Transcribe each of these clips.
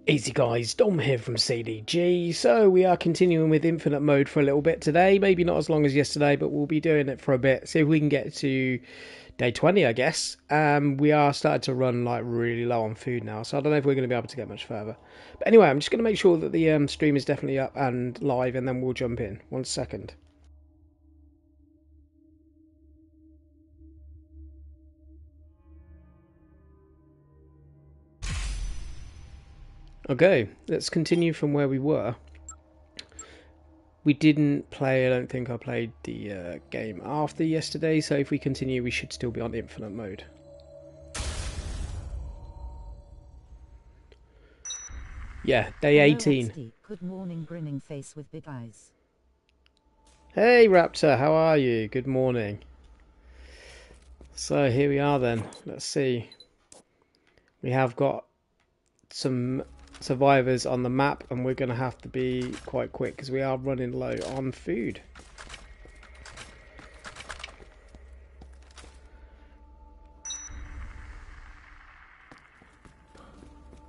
Easy guys, Dom here from CDG. So we are continuing with infinite mode for a little bit today. Maybe not as long as yesterday, but we'll be doing it for a bit. See if we can get to day 20, I guess. We are starting to run like really low on food now, so I don't know if we're going to be able to get much further. But anyway, I'm just going to make sure that the stream is definitely up and live, and then we'll jump in. 1 second. Okay, let's continue from where we were. We didn't play, I don't think I played the game after yesterday, so if we continue we should still be on infinite mode. Yeah, day 18. XD. Good morning, grinning face with big eyes. Hey Raptor, how are you? Good morning. So here we are then, let's see. We have got some survivors on the map and we're going to have to be quite quick because we are running low on food.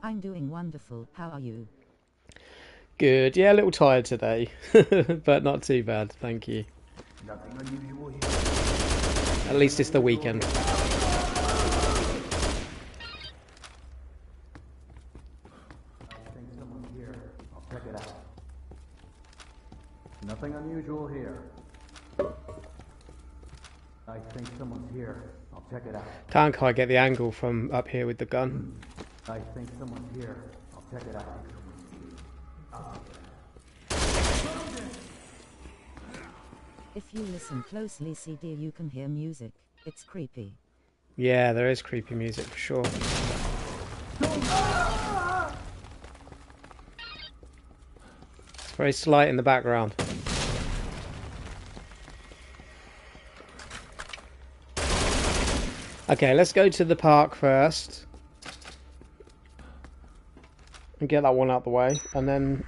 I'm doing wonderful. How are you? Good. Yeah, a little tired today, but not too bad, thank you. Nothing unusual here. At least it's the weekend. I think someone's here. I'll check it out. Nothing unusual here. I think someone's here. I'll check it out. Can't quite get the angle from up here with the gun. I think someone's here. I'll check it out. If you listen closely, CD, you can hear music. It's creepy. Yeah, there is creepy music for sure. It's very slight in the background. Okay, let's go to the park first. And get that one out the way. And then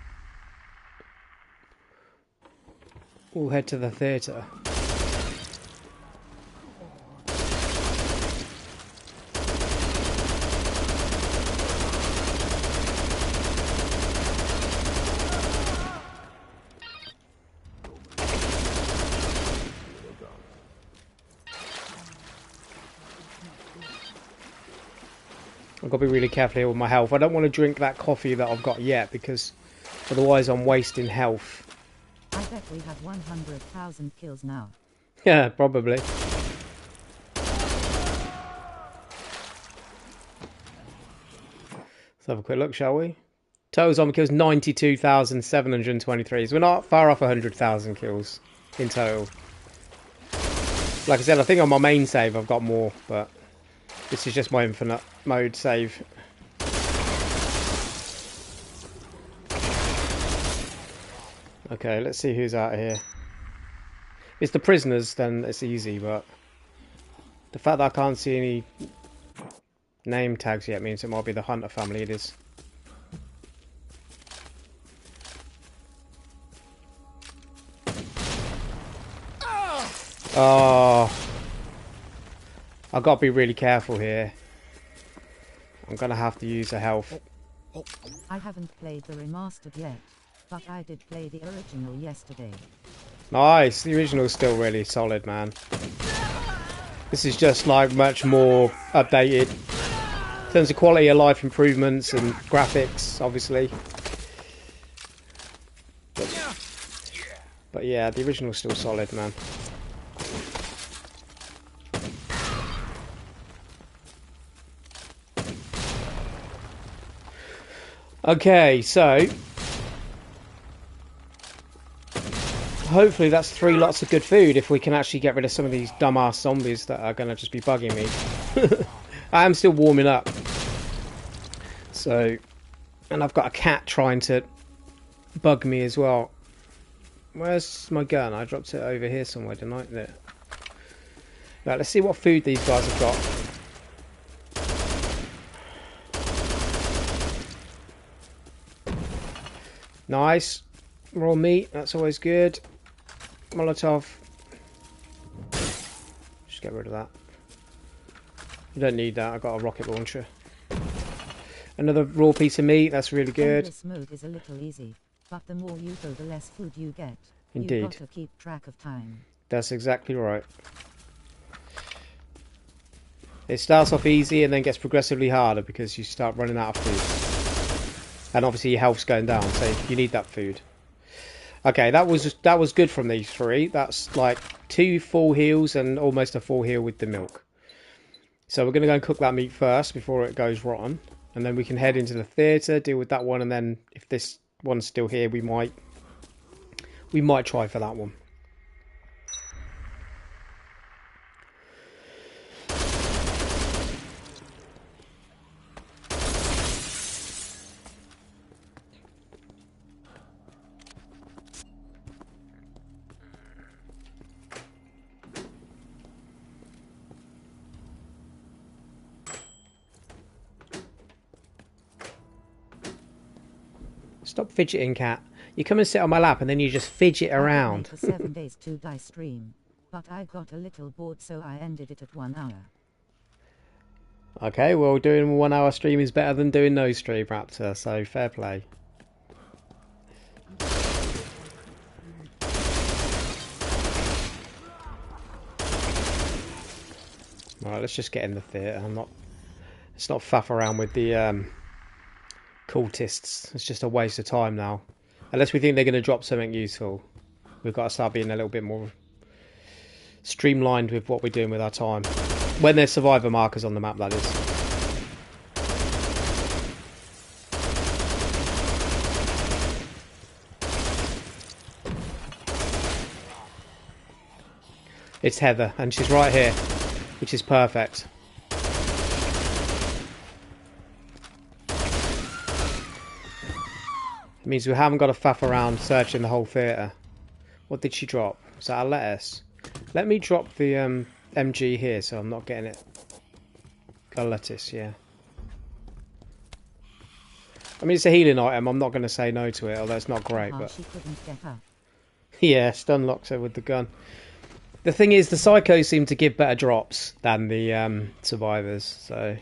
we'll head to the theatre. I've got to be really careful here with my health. I don't want to drink that coffee that I've got yet because otherwise I'm wasting health. I bet we have 100,000 kills now. Yeah, probably. Let's have a quick look, shall we? Total zombie kills 92,723. So we're not far off 100,000 kills in total. Like I said, I think on my main save I've got more, but this is just my infinite mode save. Okay, let's see who's out here. If it's the prisoners, then it's easy, but the fact that I can't see any name tags yet means it might be the Hunter family it is. Oh, I've got to be really careful here. I'm going to have to use a health. I haven't played the remastered yet, but I did play the original yesterday. Nice, the original is still really solid, man. This is just like much more updated in terms of quality of life improvements and graphics, obviously. But yeah, the original is still solid, man. Okay, so hopefully that's 3 lots of good food if we can actually get rid of some of these dumbass zombies that are going to just be bugging me. I am still warming up. So, and I've got a cat trying to bug me as well. Where's my gun? I dropped it over here somewhere, didn't I? There. Right, let's see what food these guys have got. Nice. Raw meat, that's always good. Molotov. Just get rid of that. You don't need that, I've got a rocket launcher. Another raw piece of meat. That's really good. Endless mode is a little easy, but the more you go, the less food you get. Indeed. You've got to keep track of time. That's exactly right. It starts off easy and then gets progressively harder because you start running out of food. And obviously your health's going down, so you need that food. Okay, that was good from these three. That's like 2 full heals and almost a full heal with the milk. So we're going to go and cook that meat first before it goes rotten. And then we can head into the theatre, deal with that one, and then if this one's still here, we might try for that one. Stop fidgeting, cat. You come and sit on my lap and then you just fidget around. I could make a 7 days 2 die stream, but I got a little bored, so I ended it at 1 hour. Okay, well, doing a 1 hour stream is better than doing no stream, Raptor, so fair play. Alright, let's just get in the theatre. Let's not faff around with the cultists. It's just a waste of time now. Unless we think they're going to drop something useful. We've got to start being a little bit more streamlined with what we're doing with our time. When there's survivor markers on the map, that is. It's Heather, and she's right here, which is perfect. It means we haven't got to faff around searching the whole theatre. What did she drop? Is that a lettuce? Let me drop the MG here so I'm not getting it. Got a lettuce, yeah. I mean, it's a healing item. I'm not going to say no to it, although it's not great. But She couldn't get up. yeah, stun locks her with the gun. The thing is, the psychos seem to give better drops than the survivors, so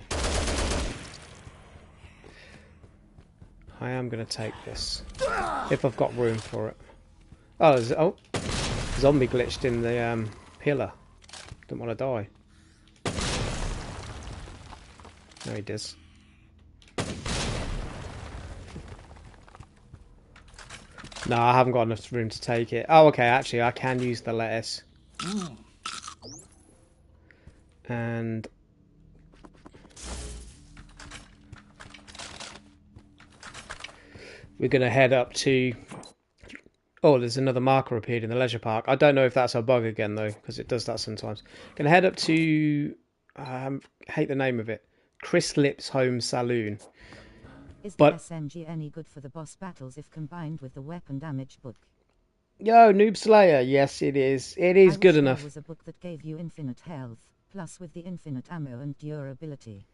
I am going to take this if I've got room for it. Oh, zombie glitched in the pillar. Don't want to die. No, he does. No, I haven't got enough room to take it. Oh, okay, actually, I can use the lettuce. And we're going to head up to... Oh, there's another marker appeared in the leisure park. I don't know if that's a bug again, though, because it does that sometimes. Going to head up to... I hate the name of it. Chris Lip's home saloon. Is the SMG any good for the boss battles if combined with the weapon damage book? Yo, Noob Slayer. Yes, it is. It is good enough. There was a book that gave you infinite health, plus with the infinite ammo and durability.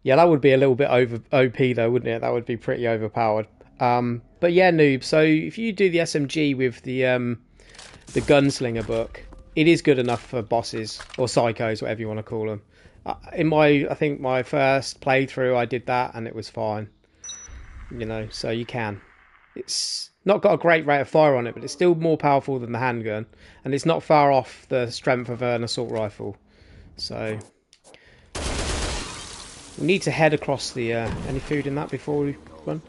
Yeah, that would be a little bit over OP though, wouldn't it? That would be pretty overpowered. But yeah, Noob. So if you do the SMG with the Gunslinger book, it is good enough for bosses or psychos, whatever you want to call them. I think my first playthrough, I did that and it was fine. You know, so you can. It's not got a great rate of fire on it, but it's still more powerful than the handgun, and it's not far off the strength of an assault rifle. So we need to head across the any food in that before we run.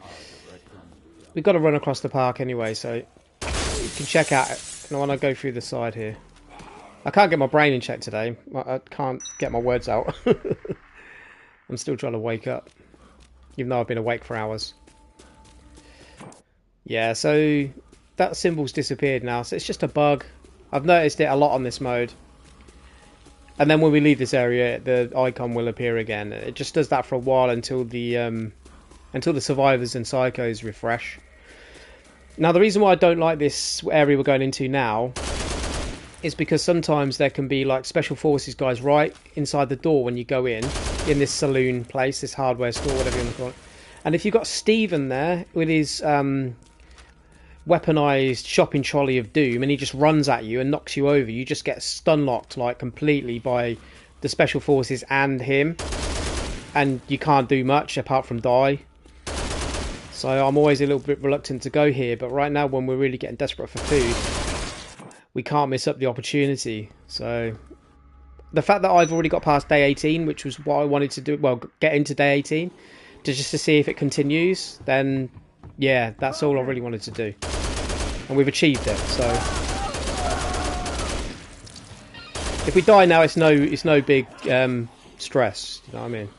We've got to run across the park anyway, so you can check out it. I want to go through the side here. I can't get my brain in check today. I can't get my words out. I'm still trying to wake up, even though I've been awake for hours. Yeah, so that symbol's disappeared now, so it's just a bug. I've noticed it a lot on this mode. And then when we leave this area, the icon will appear again. It just does that for a while until the survivors and psychos refresh. Now, the reason why I don't like this area we're going into now is because sometimes there can be like special forces guys right inside the door when you go in this saloon place, this hardware store, whatever you want to call it. And if you've got Steven there with his weaponized shopping trolley of doom and he just runs at you and knocks you over, you just get stun locked like completely by the special forces and him. and you can't do much apart from die. So I'm always a little bit reluctant to go here, but right now when we're really getting desperate for food, we can't miss up the opportunity. So the fact that I've already got past day 18, which was what I wanted to do, well, get into day 18, just to see if it continues, then yeah, that's all I really wanted to do. And we've achieved it, so if we die now, it's no big stress, you know what I mean?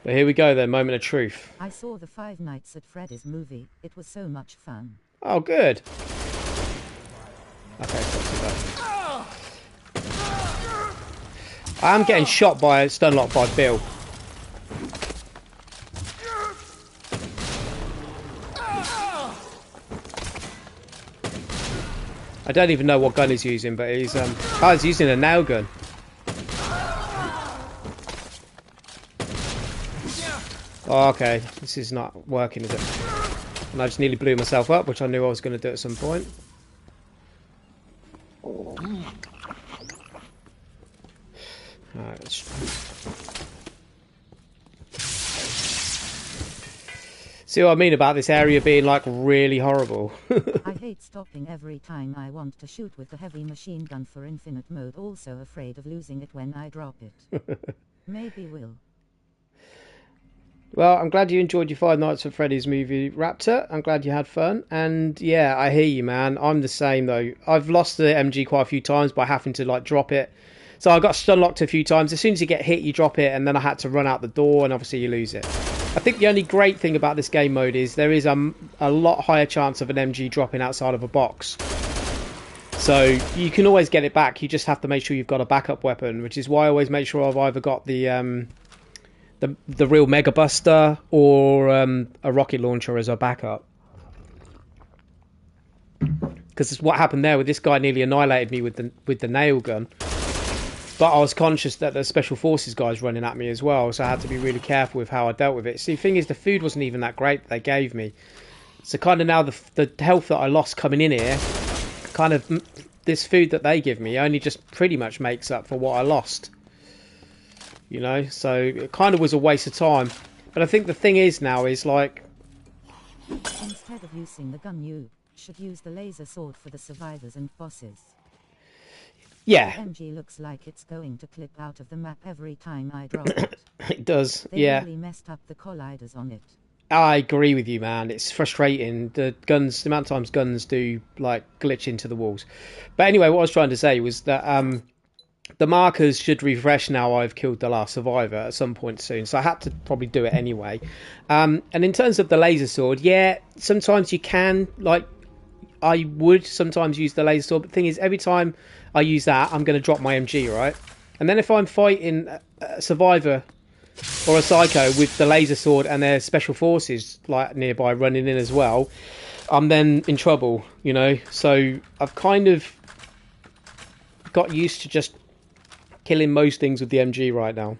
But here we go then, moment of truth. I saw the Five Nights at Freddy's movie. It was so much fun. Oh, good. Okay, not too bad. I am getting shot by Stunlock by Bill. I don't even know what gun he's using, but he's using a nail gun. Oh, okay, this is not working, is it? And I just nearly blew myself up, which I knew I was going to do at some point. Alright, let's... See what I mean about this area being like really horrible. I hate stopping every time I want to shoot with the heavy machine gun for infinite mode. Also afraid of losing it when I drop it. Maybe will. Well, I'm glad you enjoyed your Five Nights at Freddy's movie, Raptor. I'm glad you had fun. And yeah, I hear you, man. I'm the same though. I've lost the MG quite a few times by having to like drop it. So I got stun locked a few times. As soon as you get hit, you drop it, and then I had to run out the door, and obviously you lose it. I think the only great thing about this game mode is there is a lot higher chance of an MG dropping outside of a box. So you can always get it back. You just have to make sure you've got a backup weapon, which is why I always make sure I've either got the real Mega Buster or a rocket launcher as a backup. Because what happened there with this guy nearly annihilated me with the nail gun. But I was conscious that the Special Forces guy's running at me as well, so I had to be really careful with how I dealt with it. See, the thing is, the food wasn't even that great that they gave me. So kind of now the health that I lost coming in here, kind of this food that they give me only just pretty much makes up for what I lost. You know, so it kind of was a waste of time. But I think the thing is now is like... Instead of using the gun, you should use the laser sword for the survivors and bosses. Yeah. The MG looks like it's going to clip out of the map every time I drop it. It does, They yeah. really messed up the colliders on it. I agree with you, man. It's frustrating. The amount of times guns do like glitch into the walls. But anyway, what I was trying to say was that the markers should refresh now I've killed the last survivor at some point soon. So I had to probably do it anyway. And in terms of the laser sword, yeah, sometimes you can, like, I would sometimes use the laser sword. But the thing is, every time I use that, I'm going to drop my MG, right? And then if I'm fighting a survivor or a psycho with the laser sword and their special forces like nearby running in as well, I'm then in trouble, you know? So I've kind of got used to just killing most things with the MG right now.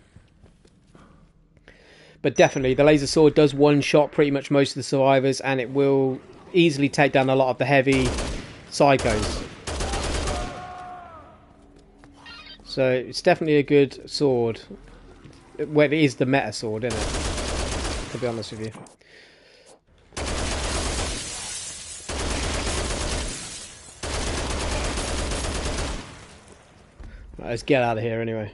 But definitely, the laser sword does one-shot pretty much most of the survivors, and it will easily take down a lot of the heavy psychos. So it's definitely a good sword. Well, it is the meta sword, isn't it? To be honest with you. Right, let's get out of here anyway.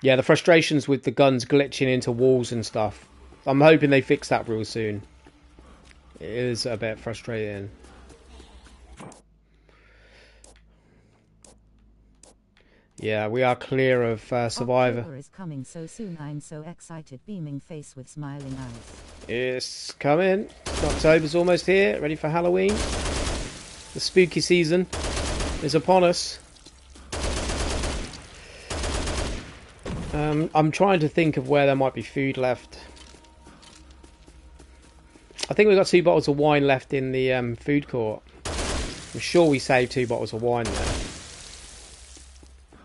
Yeah, the frustrations with the guns glitching into walls and stuff. I'm hoping they fix that real soon. It is a bit frustrating. Yeah, we are clear of Survivor. October is coming so soon. I'm so excited. Beaming face with smiling eyes. It's coming. October's almost here. Ready for Halloween. The spooky season is upon us. I'm trying to think of where there might be food left. I think we've got 2 bottles of wine left in the food court. I'm sure we saved 2 bottles of wine there.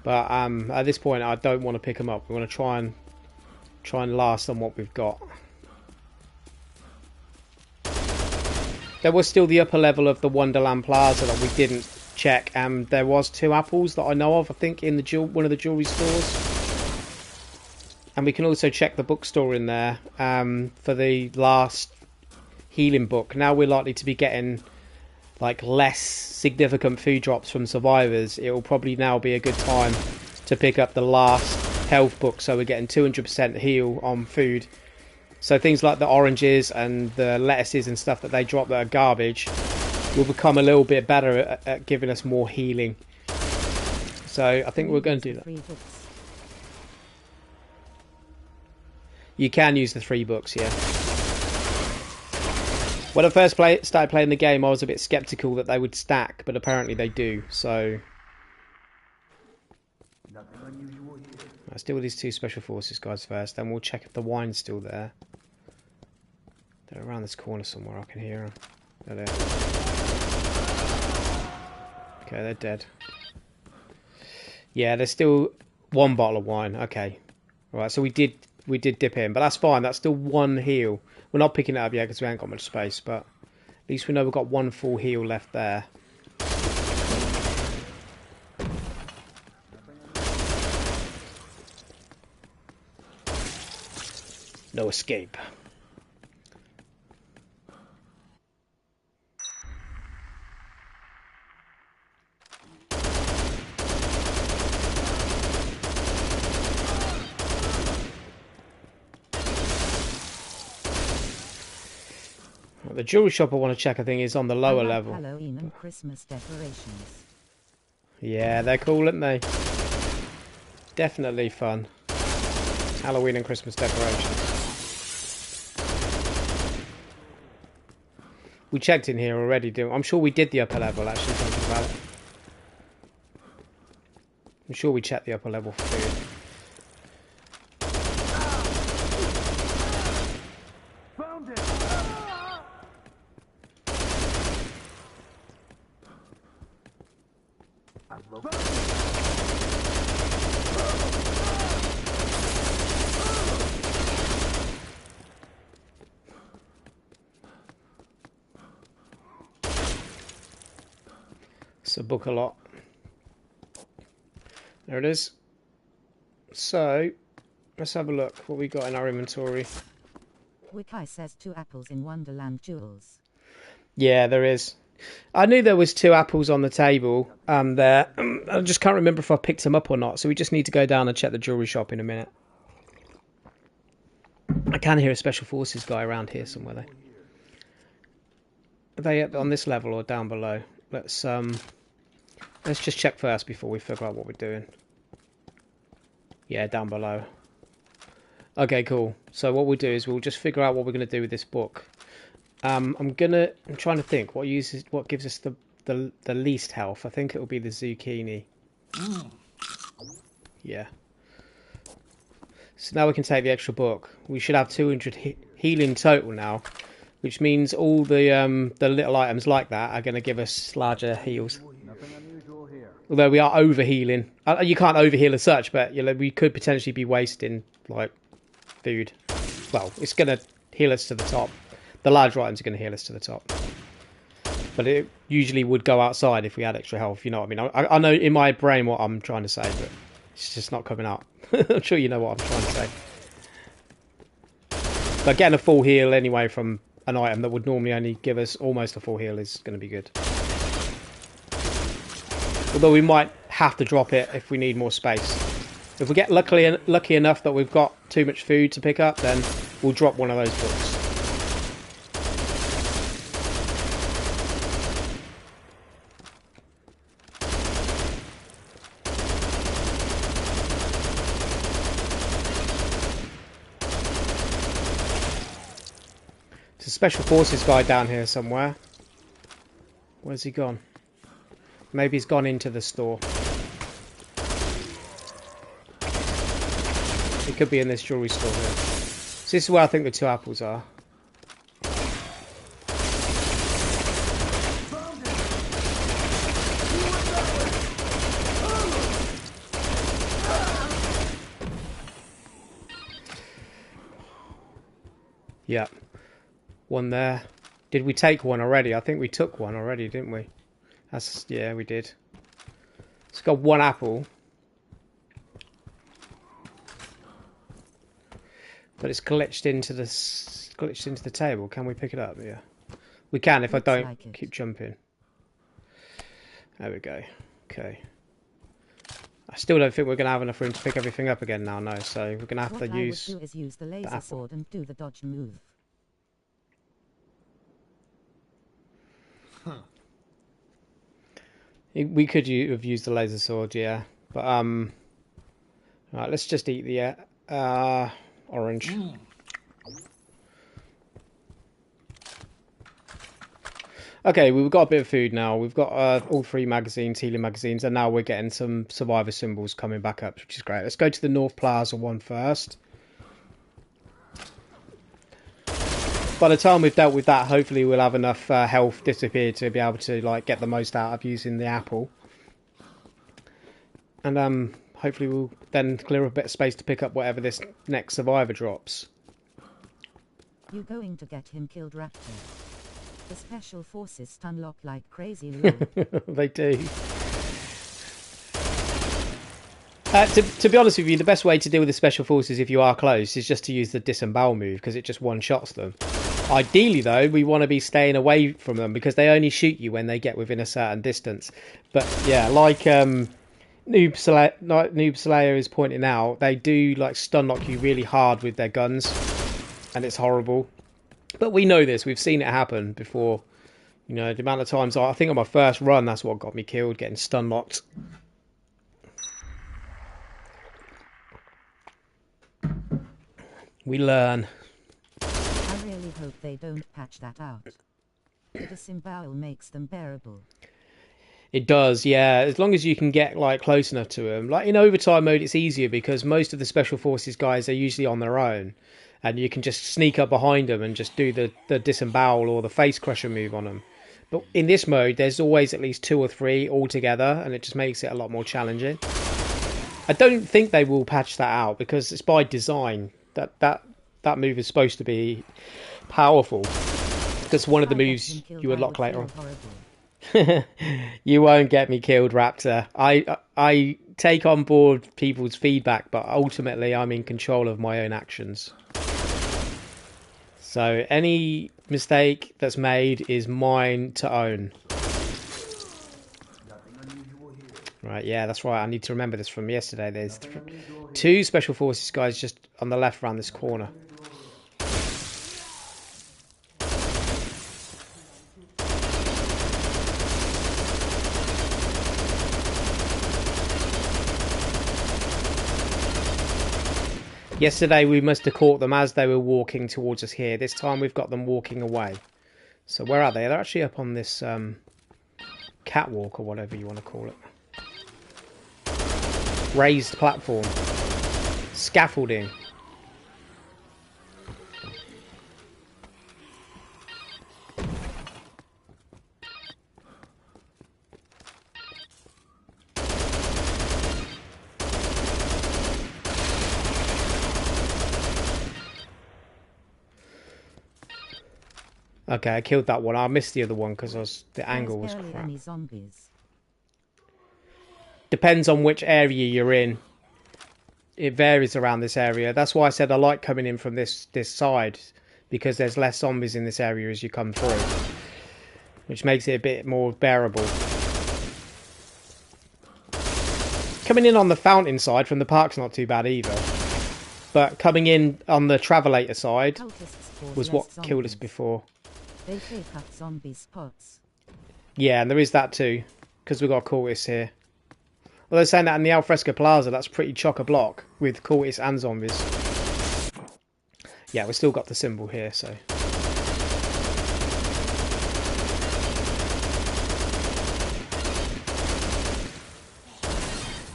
But at this point, I don't want to pick them up. We want to try and last on what we've got. There was still the upper level of the Wonderland Plaza that we didn't check. There was 2 apples that I know of, I think, in the one of the jewellery stores. And we can also check the bookstore in there for the last healing book. Now we're likely to be getting like less significant food drops from survivors. It will probably now be a good time to pick up the last health book, so we're getting 200% heal on food. So things like the oranges and the lettuces and stuff that they drop that are garbage will become a little bit better at giving us more healing. So I think we're going to do that. You can use the 3 books, yeah. When I first started playing the game, I was a bit skeptical that they would stack, but apparently they do, so... Let's deal with these 2 special forces guys first, then we'll check if the wine's still there. They're around this corner somewhere, I can hear them. They're there. Okay, they're dead. Yeah, there's still 1 bottle of wine, okay. Alright, so we did dip in, but that's fine, that's still 1 heal. We're not picking it up yet because we haven't got much space, but at least we know we've got 1 full heal left there. No escape. The jewelry shop I want to check, I think, is on the lower level. Halloween and Christmas decorations. Yeah, they're cool, aren't they? Definitely fun. Halloween and Christmas decorations. We checked in here already, didn't we? I'm sure we did the upper level, actually, thinking about it. I'm sure we checked the upper level for food. It's a book a lot. There it is. So, let's have a look what we got in our inventory. Wiki says 2 apples in Wonderland Jewels. Yeah, there is. I knew there was 2 apples on the table there. I just can't remember if I picked them up or not, so we just need to go down and check the jewellery shop in a minute. I can hear a special forces guy around here somewhere though. Are they on this level or down below? Let's just check first before we figure out what we're doing. Yeah, down below. Okay, cool. So what we'll do is we'll just figure out what we're going to do with this book. I'm trying to think what gives us the least health. I think it will be the zucchini. Yeah. So now we can take the extra book. We should have 200 healing total now, which means all the little items like that are going to give us larger heals. Although we are over healing. You can't over heal as such, but you know, we could potentially be wasting like food. Well, it's going to heal us to the top. The larger items are going to heal us to the top. But it usually would go outside if we had extra health, you know what I mean? I know in my brain what I'm trying to say, but it's just not coming out. I'm sure you know what I'm trying to say. But getting a full heal anyway from an item that would normally only give us almost a full heal is going to be good. Although we might have to drop it if we need more space. If we get lucky enough that we've got too much food to pick up, then we'll drop one of those books. There's a special forces guy down here somewhere. Where's he gone? Maybe he's gone into the store. He could be in this jewellery store here. So this is where I think the 2 apples are. Yeah. One there. Did we take one already? I think we took one already, didn't we? That's, yeah, we did. It's got one apple. But it's glitched into the table. Can we pick it up? Yeah. We can if I don't keep jumping. There we go. Okay. I still don't think we're going to have enough room to pick everything up again now, no. So we're going to have to use... What I would do is use the laser sword and do the dodge move. We could have used the laser sword, yeah. But, Right, let's just eat the orange. Okay, we've got a bit of food now. We've got all 3 magazines, healing magazines, and now we're getting some survivor symbols coming back up, which is great. Let's go to the North Plaza one first. By the time we've dealt with that, hopefully we'll have enough health disappear to be able to like get the most out of using the apple. And hopefully we'll then clear a bit of space to pick up whatever this next survivor drops. You going to get him killed, Raptor? The special forces stun lock like crazy. They do. To be honest with you, the best way to deal with the special forces if you are close is just to use the disembowel move, because it just one-shots them. Ideally, though, we want to be staying away from them because they only shoot you when they get within a certain distance. But yeah, like Noob Slayer is pointing out, they do like stun lock you really hard with their guns, and it's horrible. But we know this, we've seen it happen before. You know, the amount of times, I think on my first run, that's what got me killed, getting stun locked. We learn. I really hope they don't patch that out. The disembowel makes them bearable. It does, yeah. As long as you can get like close enough to them. Like in overtime mode, it's easier because most of the special forces guys are usually on their own, and you can just sneak up behind them and just do the disembowel or the face crusher move on them. But in this mode, there's always at least 2 or 3 all together, and it just makes it a lot more challenging. I don't think they will patch that out because it's by design. That move is supposed to be powerful. Because one of the moves you would lock later on. You won't get me killed, Raptor. I take on board people's feedback, but ultimately I'm in control of my own actions. So any mistake that's made is mine to own. Right, yeah, that's right. I need to remember this from yesterday. There's 2 special forces guys just on the left around this corner. Yesterday we must have caught them as they were walking towards us here. This time we've got them walking away. So where are they? They're actually up on this catwalk or whatever you want to call it. Raised platform. Scaffolding. Okay, I killed that one. I missed the other one because the angle was crap. Any zombies. Depends on which area you're in. It varies around this area. That's why I said I like coming in from this side, because there's less zombies in this area as you come through, which makes it a bit more bearable. Coming in on the fountain side from the park's not too bad either, but coming in on the travelator side was what killed us before. They take up zombie spots. Yeah, and there is that too, because we've got cultists here. Well, they're saying that in the Alfresco Plaza, that's pretty chock-a-block with cultists and zombies. Yeah, we've still got the symbol here, so...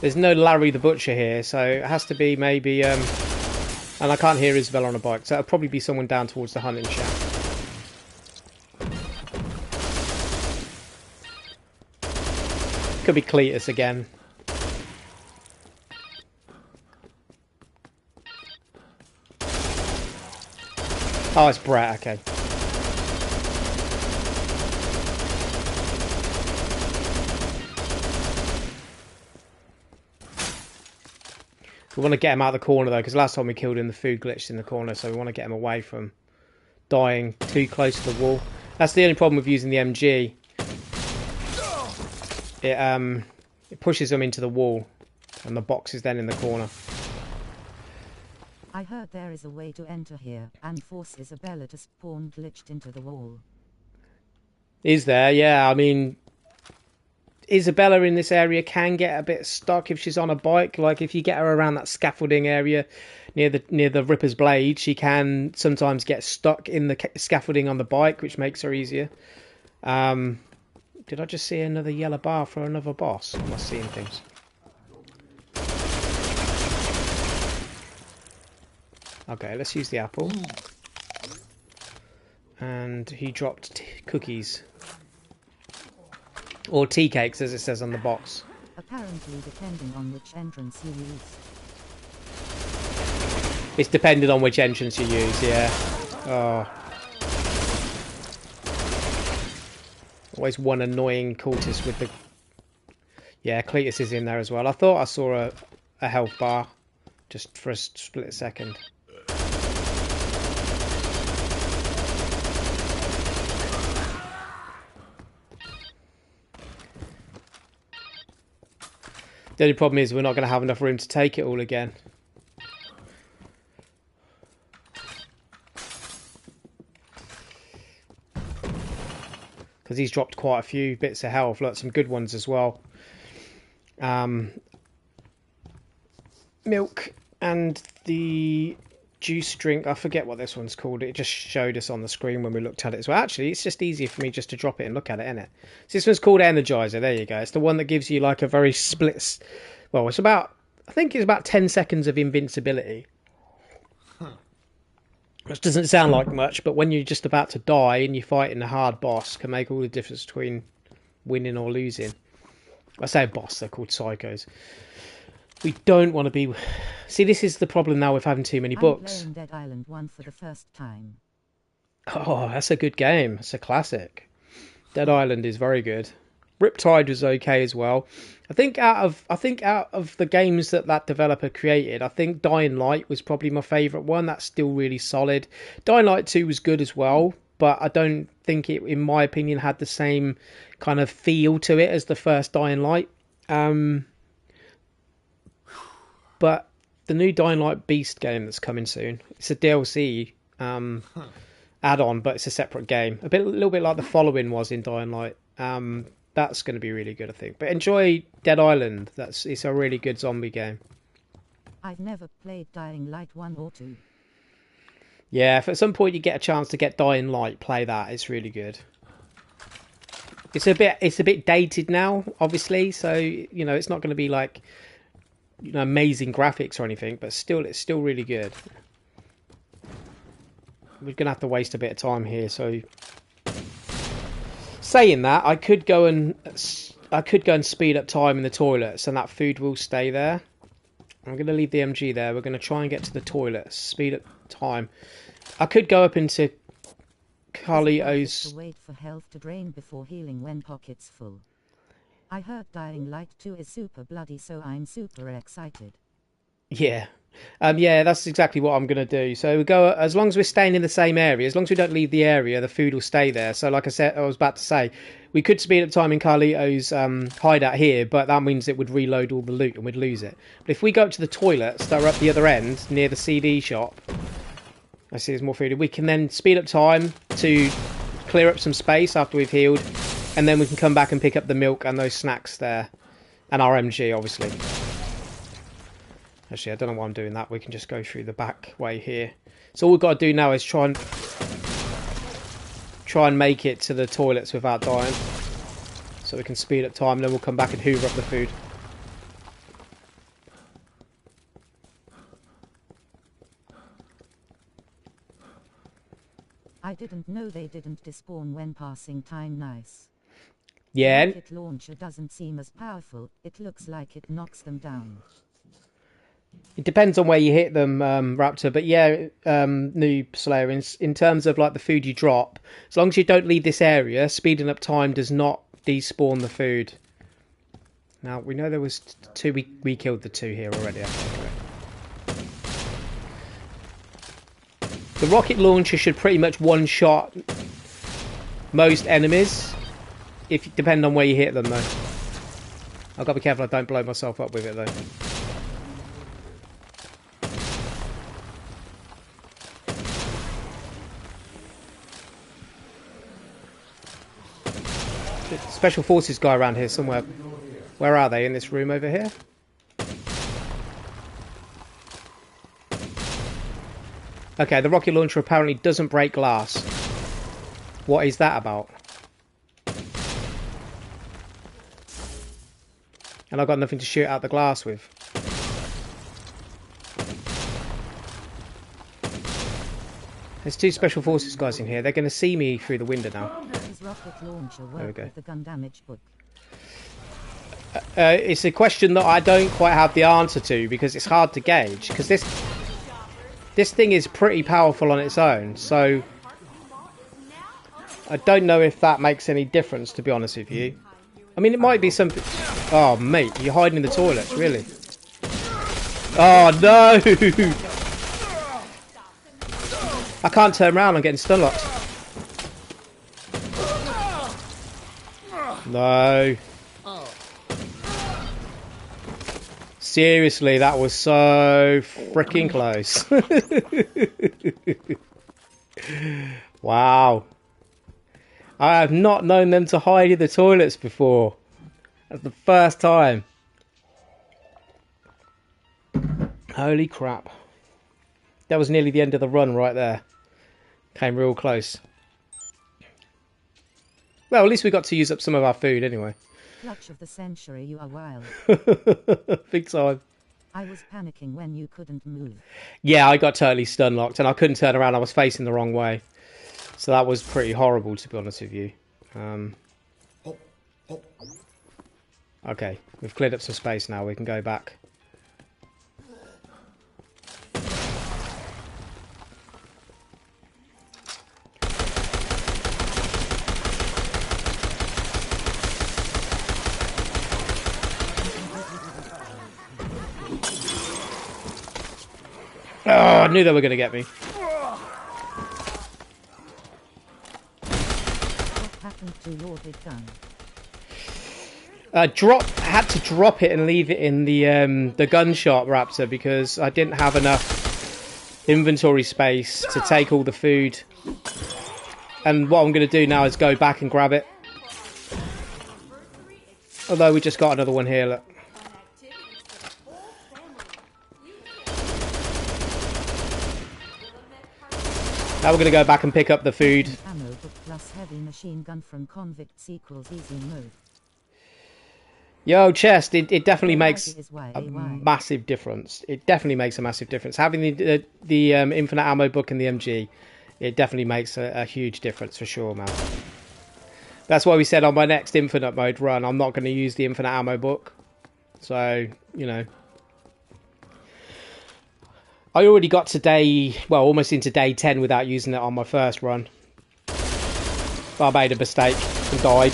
There's no Larry the Butcher here, so it has to be maybe... And I can't hear Isabel on a bike, so it'll probably be someone down towards the hunting shack. Could be Cletus again. Oh, it's Brett, okay. We want to get him out of the corner though, because last time we killed him, the food glitched in the corner, so we want to get him away from dying too close to the wall. That's the only problem with using the MG. It pushes them into the wall, and the box is then in the corner. I heard there is a way to enter here and force Isabella to spawn glitched into the wall. Is there? Yeah, I mean, Isabella in this area can get a bit stuck if she's on a bike. Like if you get her around that scaffolding area near the Ripper's Blade, she can sometimes get stuck in the scaffolding on the bike, which makes her easier. Did I just see another yellow bar for another boss? Am I seeing things? Okay, let's use the apple. And he dropped cookies. Or tea cakes, as it says on the box. Apparently depending on which entrance you use. It's dependent on which entrance you use, yeah. Oh. Always one annoying cultist with the... Yeah, Cletus is in there as well. I thought I saw a health bar just for a split second. The only problem is we're not going to have enough room to take it all again. Because he's dropped quite a few bits of health. Look, some good ones as well. Milk and the juice drink. I forget what this one's called. It just showed us on the screen when we looked at it. So actually, it's just easier for me just to drop it and look at it, isn't it? So this one's called Energizer. There you go. It's the one that gives you like a very split... Well, it's about... I think it's about 10 seconds of invincibility. Which doesn't sound like much, but when you're just about to die and you're fighting a hard boss, can make all the difference between winning or losing. I say boss, they're called psychos. We don't want to be... See, this is the problem now with having too many books. I'm playing Dead Island 1 for the first time. Oh, that's a good game. It's a classic. Dead Island is very good. Riptide was okay as well. I think out of the games that developer created, I think Dying Light was probably my favourite one. That's still really solid. Dying Light 2 was good as well, but I don't think it, in my opinion, had the same kind of feel to it as the first Dying Light. But the new Dying Light Beast game that's coming soon, it's a DLC add-on, but it's a separate game. A little bit like the following was in Dying Light. That's going to be really good, I think. But enjoy Dead Island. It's a really good zombie game. I've never played Dying Light 1 or 2. Yeah, if at some point you get a chance to get Dying Light, play that. It's really good. It's a bit dated now, obviously. So you know it's not going to be like amazing graphics or anything, but still, it's still really good. We're going to have to waste a bit of time here, so. Saying that, I could go and speed up time in the toilets, and that food will stay there. I'm going to leave the MG there. We're going to try and get to the toilets. Speed up time. I could go up into Carlito's. To wait for health to drain before healing when pockets full. I heard Dying Light 2 is super bloody, so I'm super excited. Yeah. Yeah, that's exactly what I'm going to do. So we go, as long as we're staying in the same area, as long as we don't leave the area, the food will stay there. So like I was about to say, we could speed up time in Carlito's hideout here, but that means it would reload all the loot and we'd lose it. But if we go up to the toilets that are up the other end, near the CD shop, I see there's more food, we can then speed up time to clear up some space after we've healed, and then we can come back and pick up the milk and those snacks there, and our MG, obviously. Actually, I don't know why I'm doing that. We can just go through the back way here. So all we've got to do now is try and make it to the toilets without dying. So we can speed up time, and then we'll come back and hoover up the food. I didn't know they didn't despawn when passing time. Nice. Yeah. The rocket launcher doesn't seem as powerful. It looks like it knocks them down. It depends on where you hit them, Raptor. But yeah, Noob Slayer, in terms of like the food you drop, as long as you don't leave this area, speeding up time does not despawn the food. Now, we know there was two. We killed the two here already, I think. The rocket launcher should pretty much one-shot most enemies, if depending on where you hit them, though. I've got to be careful I don't blow myself up with it, though. Special forces guy around here somewhere. Where are they? In this room over here? Okay, the rocket launcher apparently doesn't break glass. What is that about? And I've got nothing to shoot out the glass with. There's two special forces guys in here. They're going to see me through the window now. There we go. The gun damage book. It's a question that I don't quite have the answer to because it's hard to gauge. Because this thing is pretty powerful on its own. So I don't know if that makes any difference, to be honest with you. I mean, it might be something... Oh, mate, you're hiding in the toilets, really? Oh, no! I can't turn around, I'm getting stun locked. No. Seriously, that was so freaking close. Wow. I have not known them to hide in the toilets before. That's the first time. Holy crap. That was nearly the end of the run right there. Came real close. Well, at least we got to use up some of our food anyway. Clutch of the century, you are wild. Big time. I was panicking when you couldn't move. Yeah, I got totally stun locked and I couldn't turn around. I was facing the wrong way. So that was pretty horrible, to be honest with you. Okay, we've cleared up some space now. We can go back. Oh, I knew they were going to get me. What happened to your big gun? Had to drop it and leave it in the gun shop, Raptor, because I didn't have enough inventory space to take all the food. And what I'm going to do now is go back and grab it. Although we just got another one here, look. Now we're going to go back and pick up the food. Ammo book plus heavy machine gun from Convict equals easy mode. Yo, chest, it definitely makes a massive difference. It definitely makes a massive difference. Having the infinite ammo book and the MG, it definitely makes a huge difference for sure, man. That's why we said on my next infinite mode run, I'm not going to use the infinite ammo book. So, you know. I already got to almost into day 10 without using it on my first run. I made a mistake and died.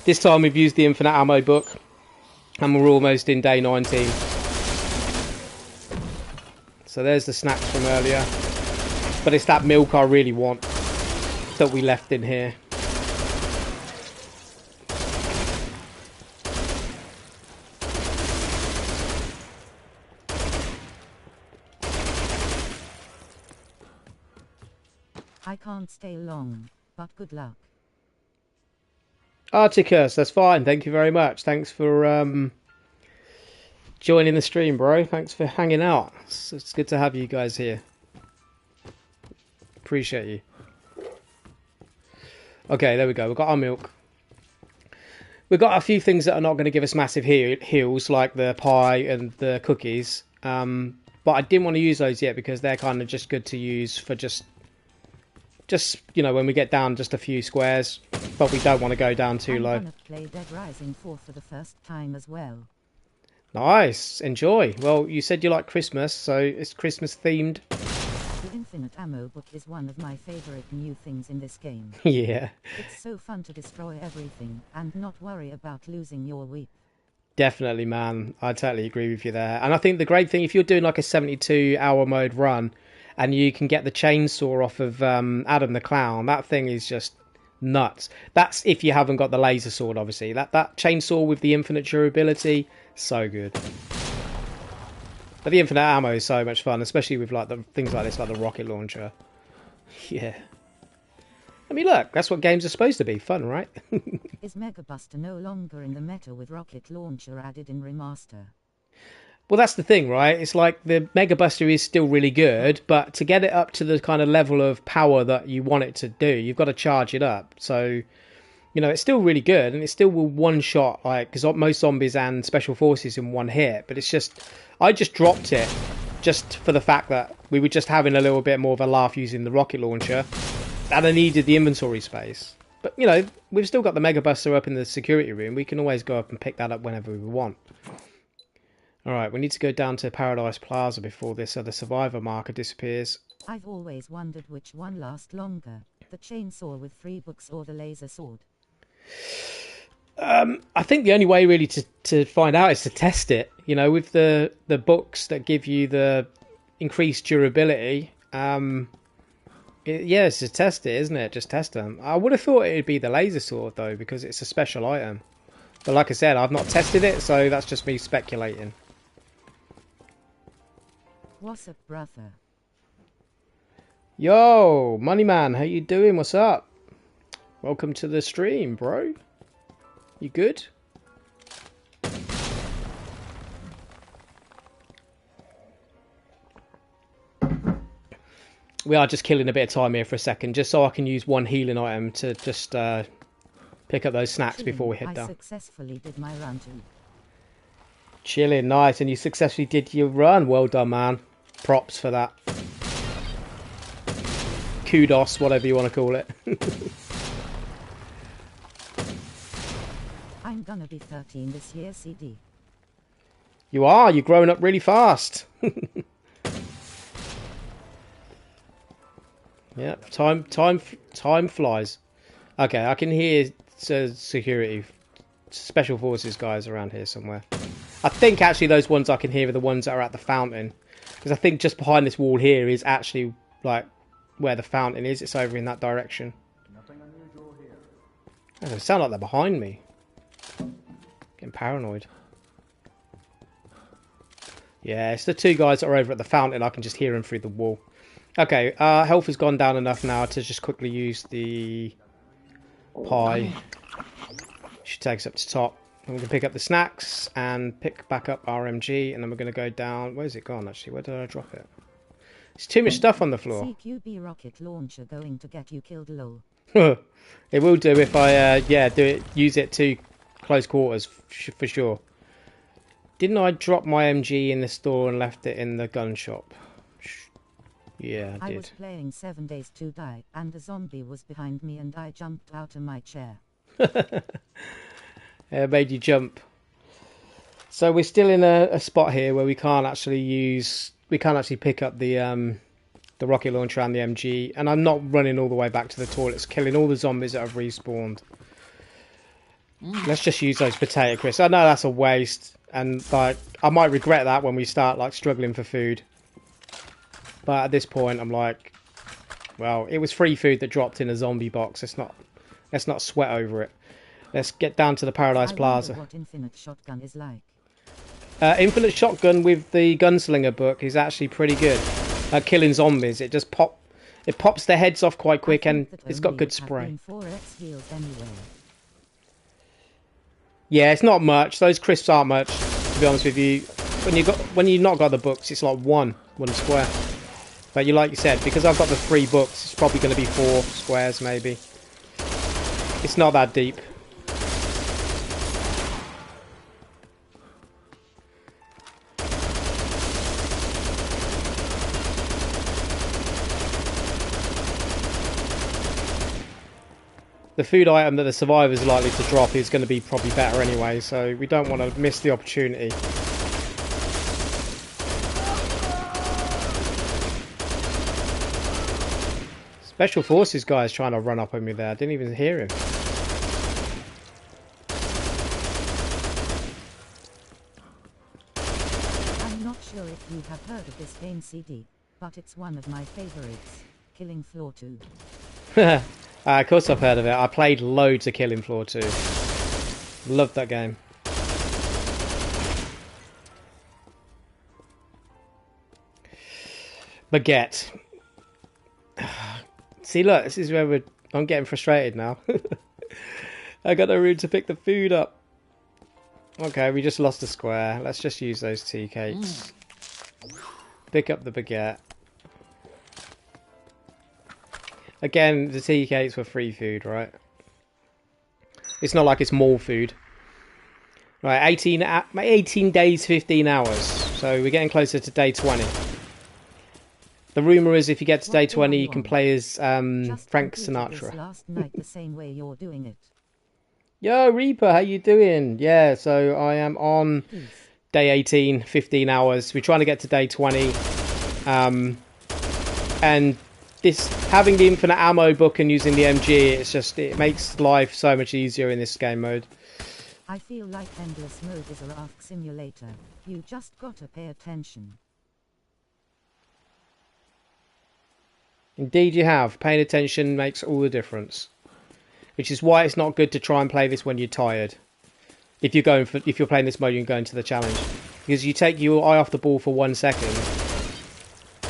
This time we've used the infinite ammo book and we're almost in day 19. So there's the snacks from earlier. But it's that milk I really want that we left in here. I can't stay long, but good luck. Articus, that's fine. Thank you very much. Thanks for joining the stream, bro. Thanks for hanging out. It's good to have you guys here. Appreciate you. Okay, there we go. We've got our milk. We've got a few things that are not going to give us massive heals, like the pie and the cookies. But I didn't want to use those yet because they're kind of just good to use for just you know, when we get down just a few squares, but we don't want to go down too low. I'm gonna play Dead Rising 4 for the first time as well. Nice, enjoy. Well, you said you like Christmas, so it's Christmas themed. The infinite ammo book is one of my favorite new things in this game. Yeah. It's so fun to destroy everything and not worry about losing your week. Definitely, man. I totally agree with you there. And I think the great thing, if you're doing like a 72-hour mode run, and you can get the chainsaw off of Adam the Clown. That thing is just nuts. That's if you haven't got the laser sword, obviously. That chainsaw with the infinite durability, so good. But the infinite ammo is so much fun, especially with like the things like this, like the rocket launcher. Yeah. I mean, look, that's what games are supposed to be, fun, right? Is Mega Buster no longer in the meta with rocket launcher added in remaster? Well, that's the thing, right? It's like the Mega Buster is still really good, but to get it up to the kind of level of power that you want it to do, you've got to charge it up. So, you know, it's still really good, and it still will one-shot, like, because most zombies and special forces in one hit, but it's just, I just dropped it just for the fact that we were just having a little bit more of a laugh using the rocket launcher, and I needed the inventory space. But, you know, we've still got the Mega Buster up in the security room. We can always go up and pick that up whenever we want. Alright, we need to go down to Paradise Plaza before this other survivor marker disappears. I've always wondered which one lasts longer, the chainsaw with 3 books or the laser sword. I think the only way really to find out is to test it. You know, with the books that give you the increased durability, it's to test it, isn't it? Just test them. I would have thought it would be the laser sword, though, because it's a special item. But like I said, I've not tested it, so that's just me speculating. What's up, brother? Yo, Money Man, how you doing? What's up? Welcome to the stream, bro. You good? We are just killing a bit of time here for a second, just so I can use one healing item to just pick up those snacks before we head down. I successfully did my run too. Chilling, nice, and you successfully did your run. Well done, man. Props for that. Kudos, whatever you want to call it. I'm gonna be 13 this year, CD. You are. You're growing up really fast. Yeah, time flies. Okay, I can hear security, special forces guys around here somewhere. I think actually those ones I can hear are the ones that are at the fountain, because I think just behind this wall here is actually like where the fountain is. It's over in that direction. Nothing unusual here. Oh, they sound like they're behind me. Getting paranoid. Yeah, it's the two guys that are over at the fountain. I can just hear them through the wall. Okay, health has gone down enough now to just quickly use the pie. Should take us up to top. And we can pick up the snacks and pick back up RMG, and then we're going to go down. Where's it gone, actually? Where did I drop it? There's too much stuff on the floor. CQB rocket launcher going to get you killed, lol. It will do if I, use it to close quarters, for sure. Didn't I drop my MG in the store and left it in the gun shop? Yeah, I did. I was playing 7 Days to Die, and a zombie was behind me and I jumped out of my chair. It made you jump. So we're still in a spot here where we can't actually pick up the rocket launcher and the MG, and I'm not running all the way back to the toilets, killing all the zombies that have respawned. Let's just use those potato crisps. I know that's a waste, and like I might regret that when we start like struggling for food. But at this point, I'm like, well, it was free food that dropped in a zombie box. Let's not sweat over it. Let's get down to the Paradise Plaza. I wonder what Infinite Shotgun is like. Infinite Shotgun with the Gunslinger book is actually pretty good at killing zombies. It just pops their heads off quite quick, and it's got good spray. 4x heals anyway. Yeah, it's not much. Those crisps aren't much, to be honest with you. When you've not got the books, it's like one square. But like you said, because I've got the 3 books, it's probably going to be 4 squares maybe. It's not that deep. The food item that the survivors are likely to drop is going to be probably better anyway, so we don't want to miss the opportunity. Special Forces guy is trying to run up on me there. I didn't even hear him. I'm not sure if you have heard of this game, CD. but it's one of my favorites. Killing Floor 2. Of course I've heard of it. I played loads of Killing Floor 2. Loved that game. Baguette. See, look, this is where I'm getting frustrated now. I got no room to pick the food up. Okay, we just lost a square. Let's just use those tea cakes. Pick up the baguette. Again, the tea cakes were free food, right? It's not like it's more food. Right, 18 days, 15 hours. So we're getting closer to day 20. The rumour is if you get to day 20, you can play as Frank Sinatra. Last night the same way you're doing it. Yo, Reaper, how you doing? Yeah, so I am on day 18, 15 hours. We're trying to get to day 20. And this having the infinite ammo book and using the MG, it makes life so much easier in this game mode. I feel like endless mode is a raft simulator. You just gotta pay attention. Indeed you have. Paying attention makes all the difference. Which is why it's not good to try and play this when you're tired. If you're playing this mode, you can go into the challenge. Because you take your eye off the ball for 1 second.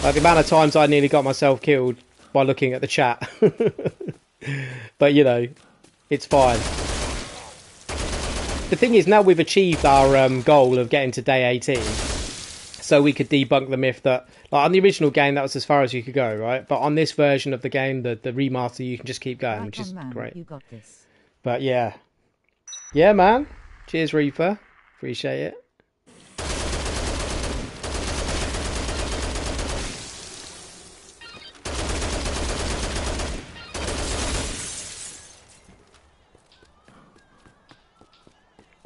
Like the amount of times I nearly got myself killed by looking at the chat. But you know, it's fine. The thing is, now we've achieved our goal of getting to day 18. So we could debunk the myth that, like on the original game, that was as far as you could go, right? But on this version of the game, the remaster, you can just keep going, which is great. You got this. But yeah. Yeah, man. Cheers, Reaper. Appreciate it.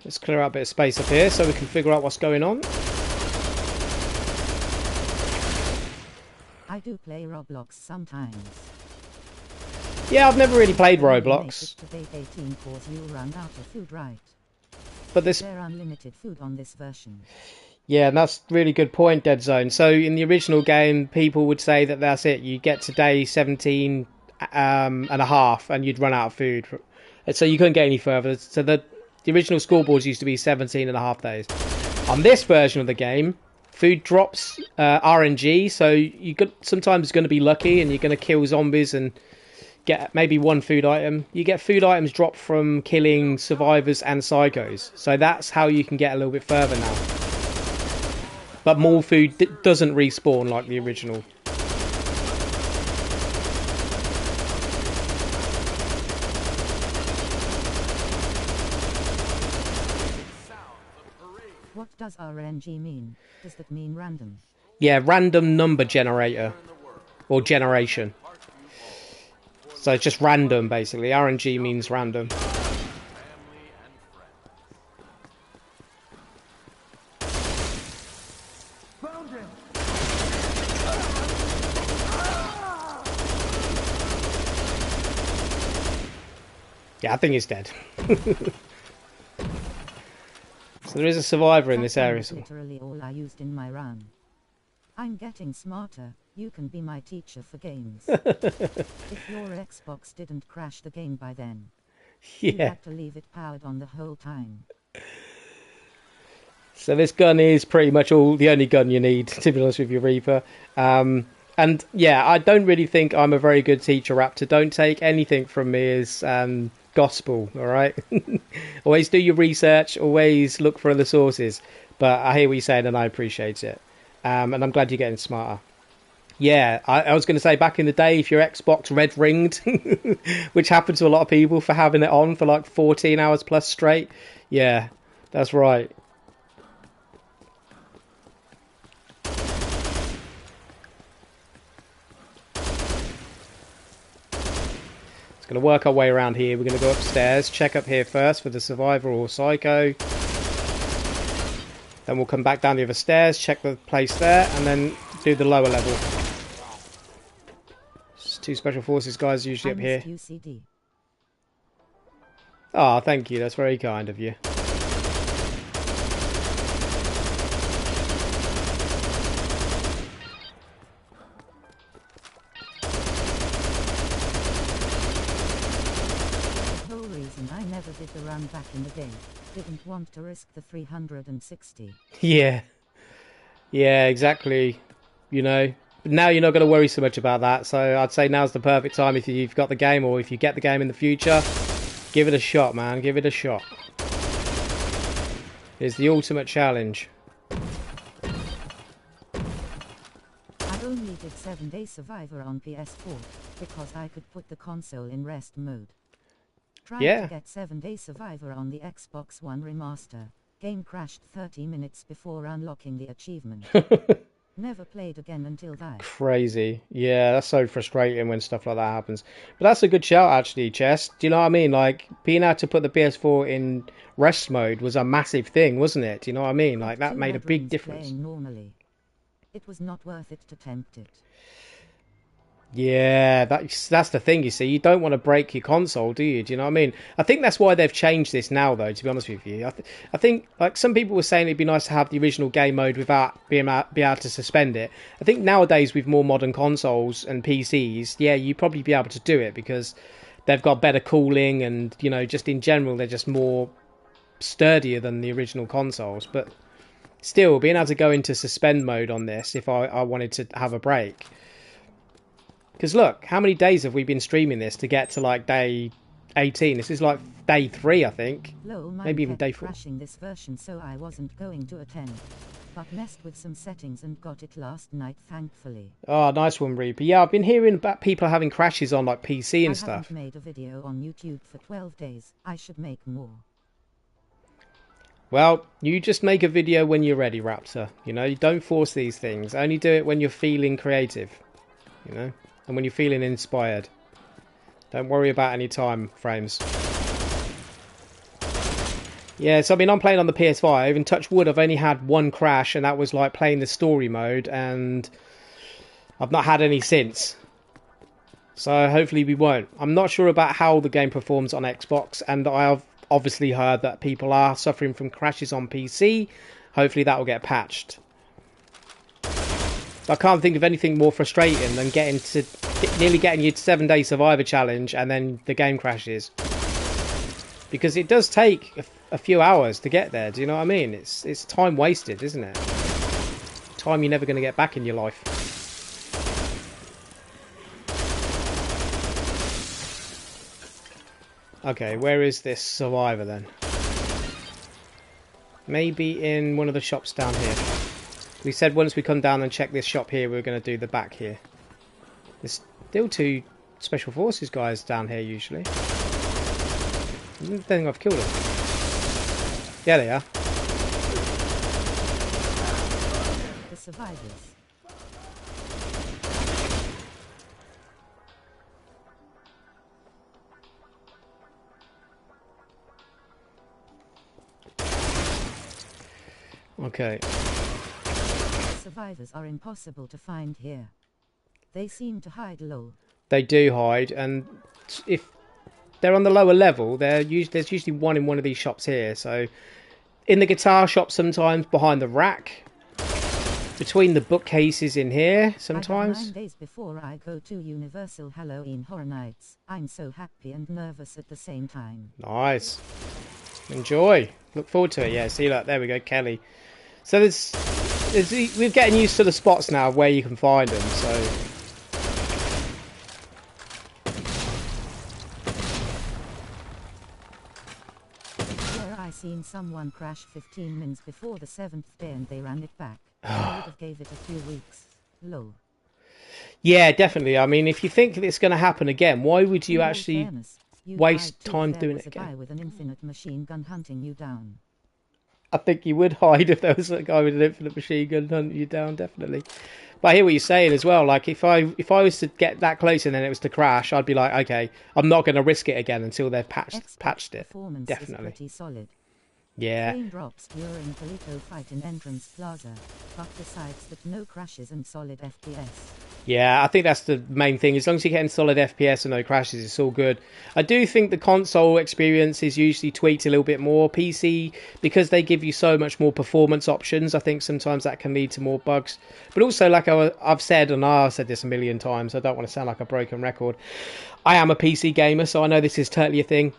Let's clear out a bit of space up here so we can figure out what's going on. I do play Roblox sometimes. Yeah, I've never really played Roblox. You'll run out of food, right? But there's unlimited food on this version. Yeah, and that's a really good point, Dead Zone. So in the original game, people would say that that's it. You get to day 17 and a half and you'd run out of food. So you couldn't get any further. So the original scoreboards used to be 17 and a half days. On this version of the game, food drops RNG, so sometimes going to be lucky and you're going to kill zombies and get maybe one food item. You get food items dropped from killing survivors and psychos. So that's how you can get a little bit further now. But more food doesn't respawn like the original. What does RNG mean? Does that mean random? Yeah, random number generator. Or generation. So it's just random, basically. RNG means random. Yeah, I think he's dead. So there is a survivor in this area. Literally all I used in my run. I'm getting smarter. You can be my teacher for games. If your Xbox didn't crash the game by then, you had to leave it powered on the whole time. So this gun is pretty much the only gun you need, to be honest with you, Reaper. And yeah, I don't really think I'm a very good teacher, Raptor. Don't take anything from me as gospel, all right? Always do your research, always look for other sources. But I hear what you're saying and I appreciate it. And I'm glad you're getting smarter. Yeah, I was going to say back in the day, if your Xbox red ringed, which happened to a lot of people for having it on for like 14 hours plus straight. Yeah, that's right. It's going to work our way around here. We're going to go upstairs, check up here first for the survivor or psycho. Then we'll come back down the other stairs, check the place there, and then do the lower level. There's two special forces guys usually up here. Oh, thank you. That's very kind of you. did the run back in the day. Didn't want to risk the 360. Yeah. Yeah, exactly. You know, but now you're not going to worry so much about that. So I'd say now's the perfect time if you've got the game, or if you get the game in the future, give it a shot, man. Give it a shot. It's the ultimate challenge. I only did 7-Day Survivor on PS4 because I could put the console in rest mode. Tried to get 7-Day Survivor on the Xbox One remaster. Game crashed 30 minutes before unlocking the achievement. Never played again until that. Crazy. Yeah, that's so frustrating when stuff like that happens. But that's a good shout, actually, Chess. Do you know what I mean? Like, being able to put the PS4 in rest mode was a massive thing, wasn't it? Do you know what I mean? Like, that made a big difference. Normally. It was not worth it to tempt it. Yeah, that's the thing, you see. You don't want to break your console, do you? Do you know what I mean? I think that's why they've changed this now, though, to be honest with you. I think, like, some people were saying it'd be nice to have the original game mode without be able to suspend it. I think nowadays, with more modern consoles and PCs, yeah, you'd probably be able to do it because they've got better cooling and, you know, just in general, they're just more sturdier than the original consoles. But still, being able to go into suspend mode on this if I wanted to have a break. Because look, how many days have we been streaming this to get to like day 18? This is like day 3, I think. Maybe even day 4. Crashing this version, so I wasn't going to attend, but messed with some settings and got it last night, thankfully. Oh, nice one, Reaper. Yeah, I've been hearing about people having crashes on like PC and stuff. I haven't made a video on YouTube for 12 days. I should make more. Well, you just make a video when you're ready, Raptor. You know, you don't force these things. Only do it when you're feeling creative. You know? And when you're feeling inspired. Don't worry about any time frames. Yeah, so I mean, I'm playing on the PS5, and touch wood, I've only had one crash, and that was like playing the story mode, and I've not had any since. So hopefully we won't. I'm not sure about how the game performs on Xbox, and I have obviously heard that people are suffering from crashes on PC. Hopefully that will get patched. I can't think of anything more frustrating than nearly getting your 7-Day Survivor challenge and then the game crashes. Because it does take a few hours to get there, do you know what I mean? It's time wasted, isn't it? Time you're never going to get back in your life. Okay, where is this Survivor then? Maybe in one of the shops down here. We said once we come down and check this shop here, we were going to do the back here. There's still 2 Special Forces guys down here usually. I don't think I've killed them. Yeah, they are. The survivors. Okay. Survivors are impossible to find here. They seem to hide low. They do hide, and if they're on the lower level, there's usually one in one of these shops here. So, in the guitar shop sometimes, behind the rack, between the bookcases in here sometimes. 9 days before I go to Universal Halloween Horror Nights. I'm so happy and nervous at the same time. Nice. Enjoy. Look forward to it. Yeah, see, look, there we go, Kelly. So we're getting used to the spots now where you can find them, so... Here I seen someone crash 15 minutes before the 7th day and they ran it back. I would have gave it a few weeks. Low. Yeah, definitely. I mean, if you think it's going to happen again, why would you actually waste time doing it again? There was a guy with an infinite machine gun hunting you down. I think you would hide if there was a guy with an infinite machine gun hunting you down, definitely. But I hear what you're saying as well. Like, if I was to get that close and then it was to crash, I'd be like, okay, I'm not going to risk it again until they've patched it. Definitely. Is pretty solid. Yeah. Plane drops during Polito fight in Entrance Plaza, but besides that, no crashes and solid FPS. Yeah, I think that's the main thing. As long as you're getting solid FPS and no crashes, it's all good. I do think the console experience is usually tweaked a little bit more. PC, because they give you so much more performance options, I think sometimes that can lead to more bugs. But also, like I've said, and I've said this a million times, I don't want to sound like a broken record. I am a PC gamer, so I know this is totally a thing.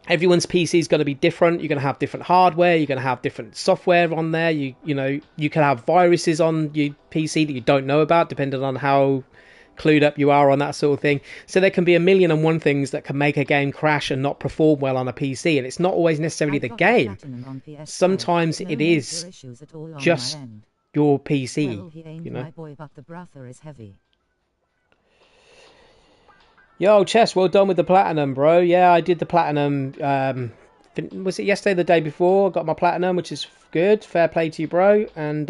Everyone's PC is going to be different. You're going to have different hardware. You're going to have different software on there. You know, you can have viruses on your PC that you don't know about, depending on how clued up you are on that sort of thing. So there can be a million and one things that can make a game crash and not perform well on a PC. And it's not always necessarily the game. Sometimes it is just your PC. You know. Yo, Chess, well done with the platinum, bro. Yeah, I did the platinum. Was it yesterday, the day before? Got my platinum, which is good. Fair play to you, bro. And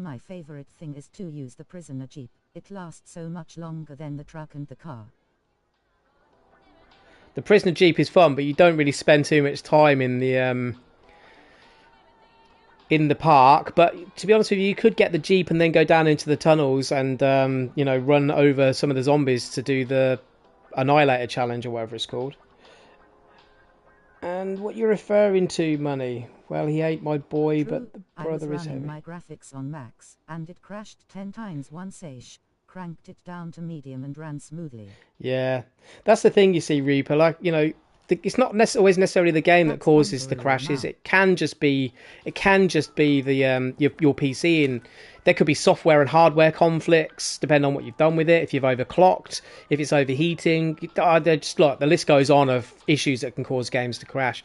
my favorite thing is to use the prisoner jeep. It lasts so much longer than the truck and the car. The prisoner jeep is fun, but you don't really spend too much time in the park. But to be honest with you, you could get the jeep and then go down into the tunnels and you know, run over some of the zombies to do the Annihilator challenge or whatever it's called. And what you're referring to, Money? Well, he ain't my boy, but the brother is heavy. My graphics on max, and it crashed 10 times once. Cranked it down to medium and ran smoothly. Yeah, that's the thing, you see, Reaper. Like, you know, it's not always necessarily the game that causes the crashes. It can just be the your PC, and there could be software and hardware conflicts depending on what you've done with it. If you've overclocked, if it's overheating, just like the list goes on of issues that can cause games to crash.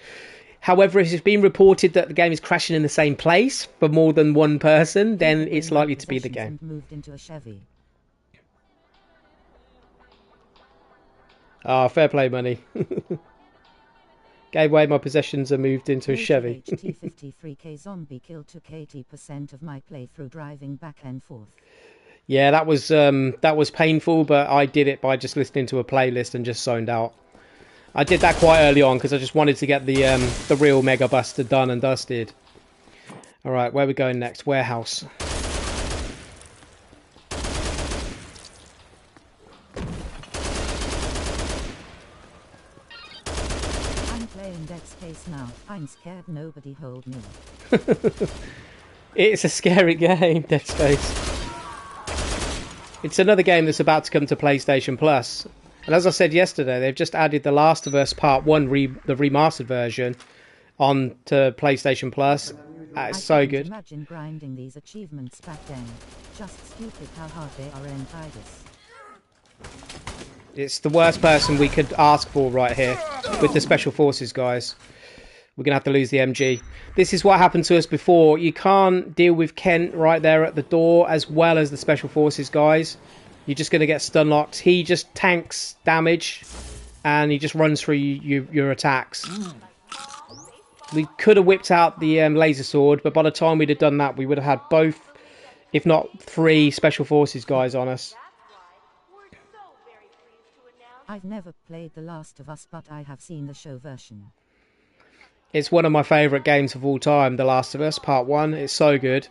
However, if it's been reported that the game is crashing in the same place for more than one person, then it's likely to be the game. Moved into a Chevy. Ah, fair play, Money. Gave away my possessions and moved into a Chevy. HT53K zombie kill took 80% of my playthrough driving back and forth. Yeah, that was painful, but I did it by just listening to a playlist and just zoned out. I did that quite early on because I just wanted to get the real Mega Buster done and dusted. All right, where are we going next? Warehouse. Now I'm scared nobody hold me. It's a scary game, Dead Space. It's another game that's about to come to PlayStation Plus. And as I said yesterday, they've just added The Last of Us Part 1, the remastered version, on to PlayStation Plus. It's so good. Imagine grinding these achievements back then. Just stupid how hard they are in Titus. It's the worst person we could ask for right here with the Special Forces guys. We're going to have to lose the MG. This is what happened to us before. You can't deal with Kent right there at the door as well as the Special Forces guys. You're just going to get stun locked. He just tanks damage and he just runs through your attacks. We could have whipped out the laser sword, but by the time we'd have done that, we would have had both, if not 3 Special Forces guys on us. I've never played The Last of Us, but I have seen the show version. It's one of my favourite games of all time, The Last of Us Part 1. It's so good.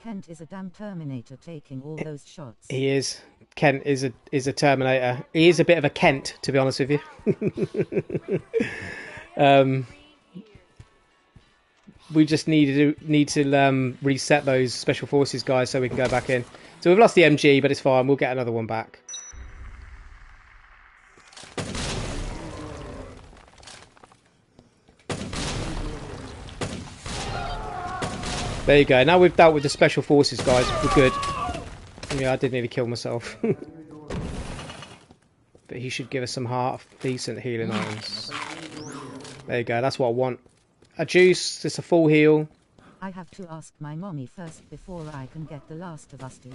Kent is a damn Terminator taking all those shots. He is. Kent is a Terminator. He is a bit of a Kent, to be honest with you. We just need to reset those Special Forces guys so we can go back in. So we've lost the MG, but it's fine. We'll get another one back. There you go. Now we've dealt with the Special Forces guys. We're good. Yeah, I did nearly kill myself. But he should give us some half-decent healing items. There you go. That's what I want. A juice. Just a full heal. I have to ask my mommy first before I can get The Last of Us 2.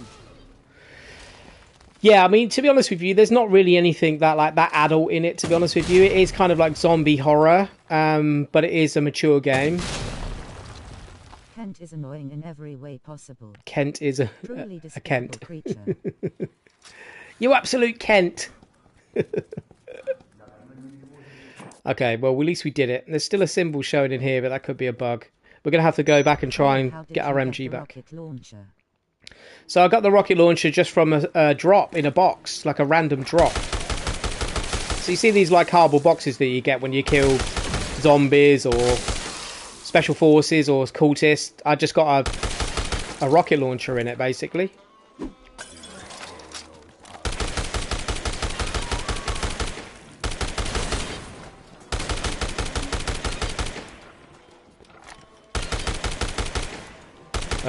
Yeah, I mean, to be honest with you, there's not really anything that adult in it, to be honest with you. It is kind of like zombie horror, but it is a mature game. Kent is annoying in every way possible. Kent is a Kent. Creature. You absolute Kent. Okay, well, at least we did it. There's still a symbol showing in here, but that could be a bug. We're going to have to go back and try and get our MG back. So I got the rocket launcher just from a drop in a box, like a random drop. So you see these like cardboard boxes that you get when you kill zombies or Special Forces or cultists. I just got a rocket launcher in it, basically.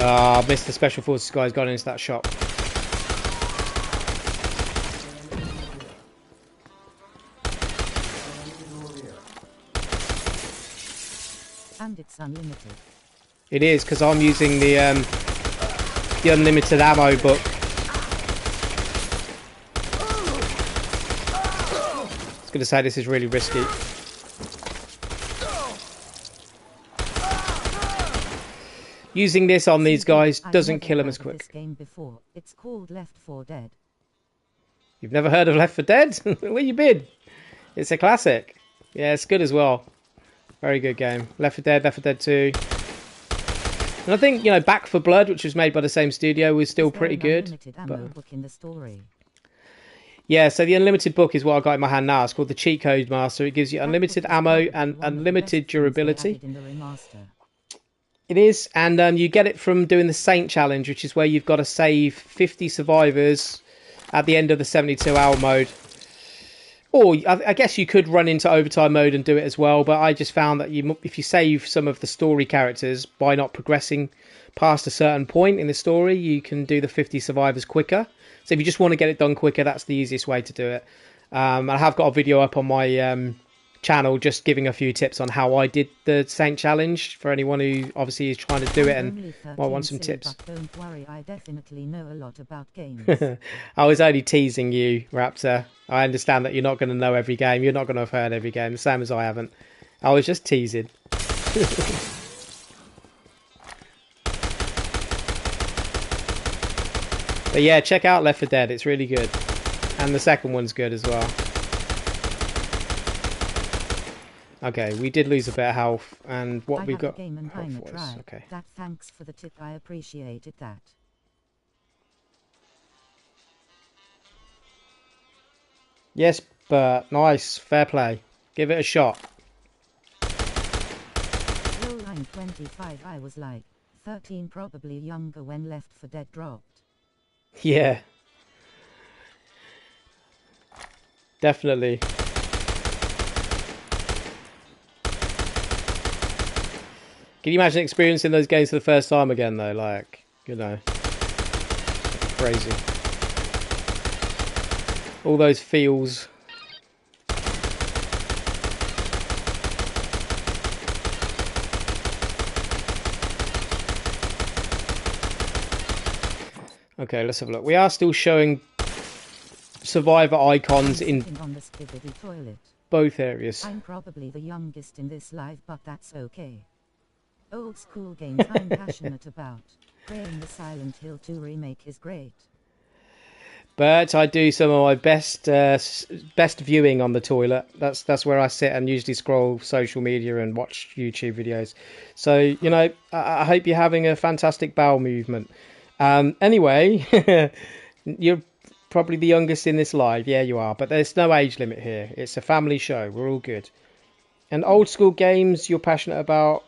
Ah, I missed the Special Forces guys got into that shop. And it's unlimited. It is, because I'm using the unlimited ammo book. I was going to say this is really risky. Using this on these guys doesn't kill them as quick. This game before. It's called Left 4 Dead. You've never heard of Left 4 Dead? Where you been? It's a classic. Yeah, it's good as well. Very good game. Left 4 Dead, Left 4 Dead 2. And I think, you know, Back 4 Blood, which was made by the same studio, was still pretty good. Ammo book in the story? Yeah, so the unlimited book is what I got in my hand now. It's called the Cheat Code Master. It gives you unlimited ammo and unlimited durability. It is, and you get it from doing the Saint Challenge, which is where you've got to save 50 survivors at the end of the 72-hour mode. Or I guess you could run into overtime mode and do it as well, but I just found that if you save some of the story characters by not progressing past a certain point in the story, you can do the 50 survivors quicker. So if you just want to get it done quicker, that's the easiest way to do it. I have got a video up on my channel just giving a few tips on how I did the Saint Challenge for anyone who obviously is trying to do it and might want some tips. Don't worry, I definitely know a lot about games. I was only teasing you, Raptor. I understand that you're not going to know every game. You're not going to have heard every game, the same as I haven't. I was just teasing. But yeah, check out Left 4 Dead. It's really good. And the second one's good as well. Okay, we did lose a bit of health. And what we got... Okay. That thanks for the tip. I appreciated that. Yes, but nice. Fair play. Give it a shot. Low line 25. I was like 13, probably younger when Left 4 Dead dropped. Yeah. Definitely. Can you imagine experiencing those games for the first time again, though? Like, you know, crazy. All those feels. Okay, let's have a look. We are still showing survivor icons in both areas. I'm probably the youngest in this live, but that's okay. Old school games I'm passionate about. Praying the Silent Hill 2 remake is great. But I do some of my best viewing on the toilet. That's where I sit and usually scroll social media and watch YouTube videos. So, you know, I hope you're having a fantastic bowel movement. Anyway, you're probably the youngest in this live. Yeah, you are. But there's no age limit here. It's a family show. We're all good. And old school games you're passionate about.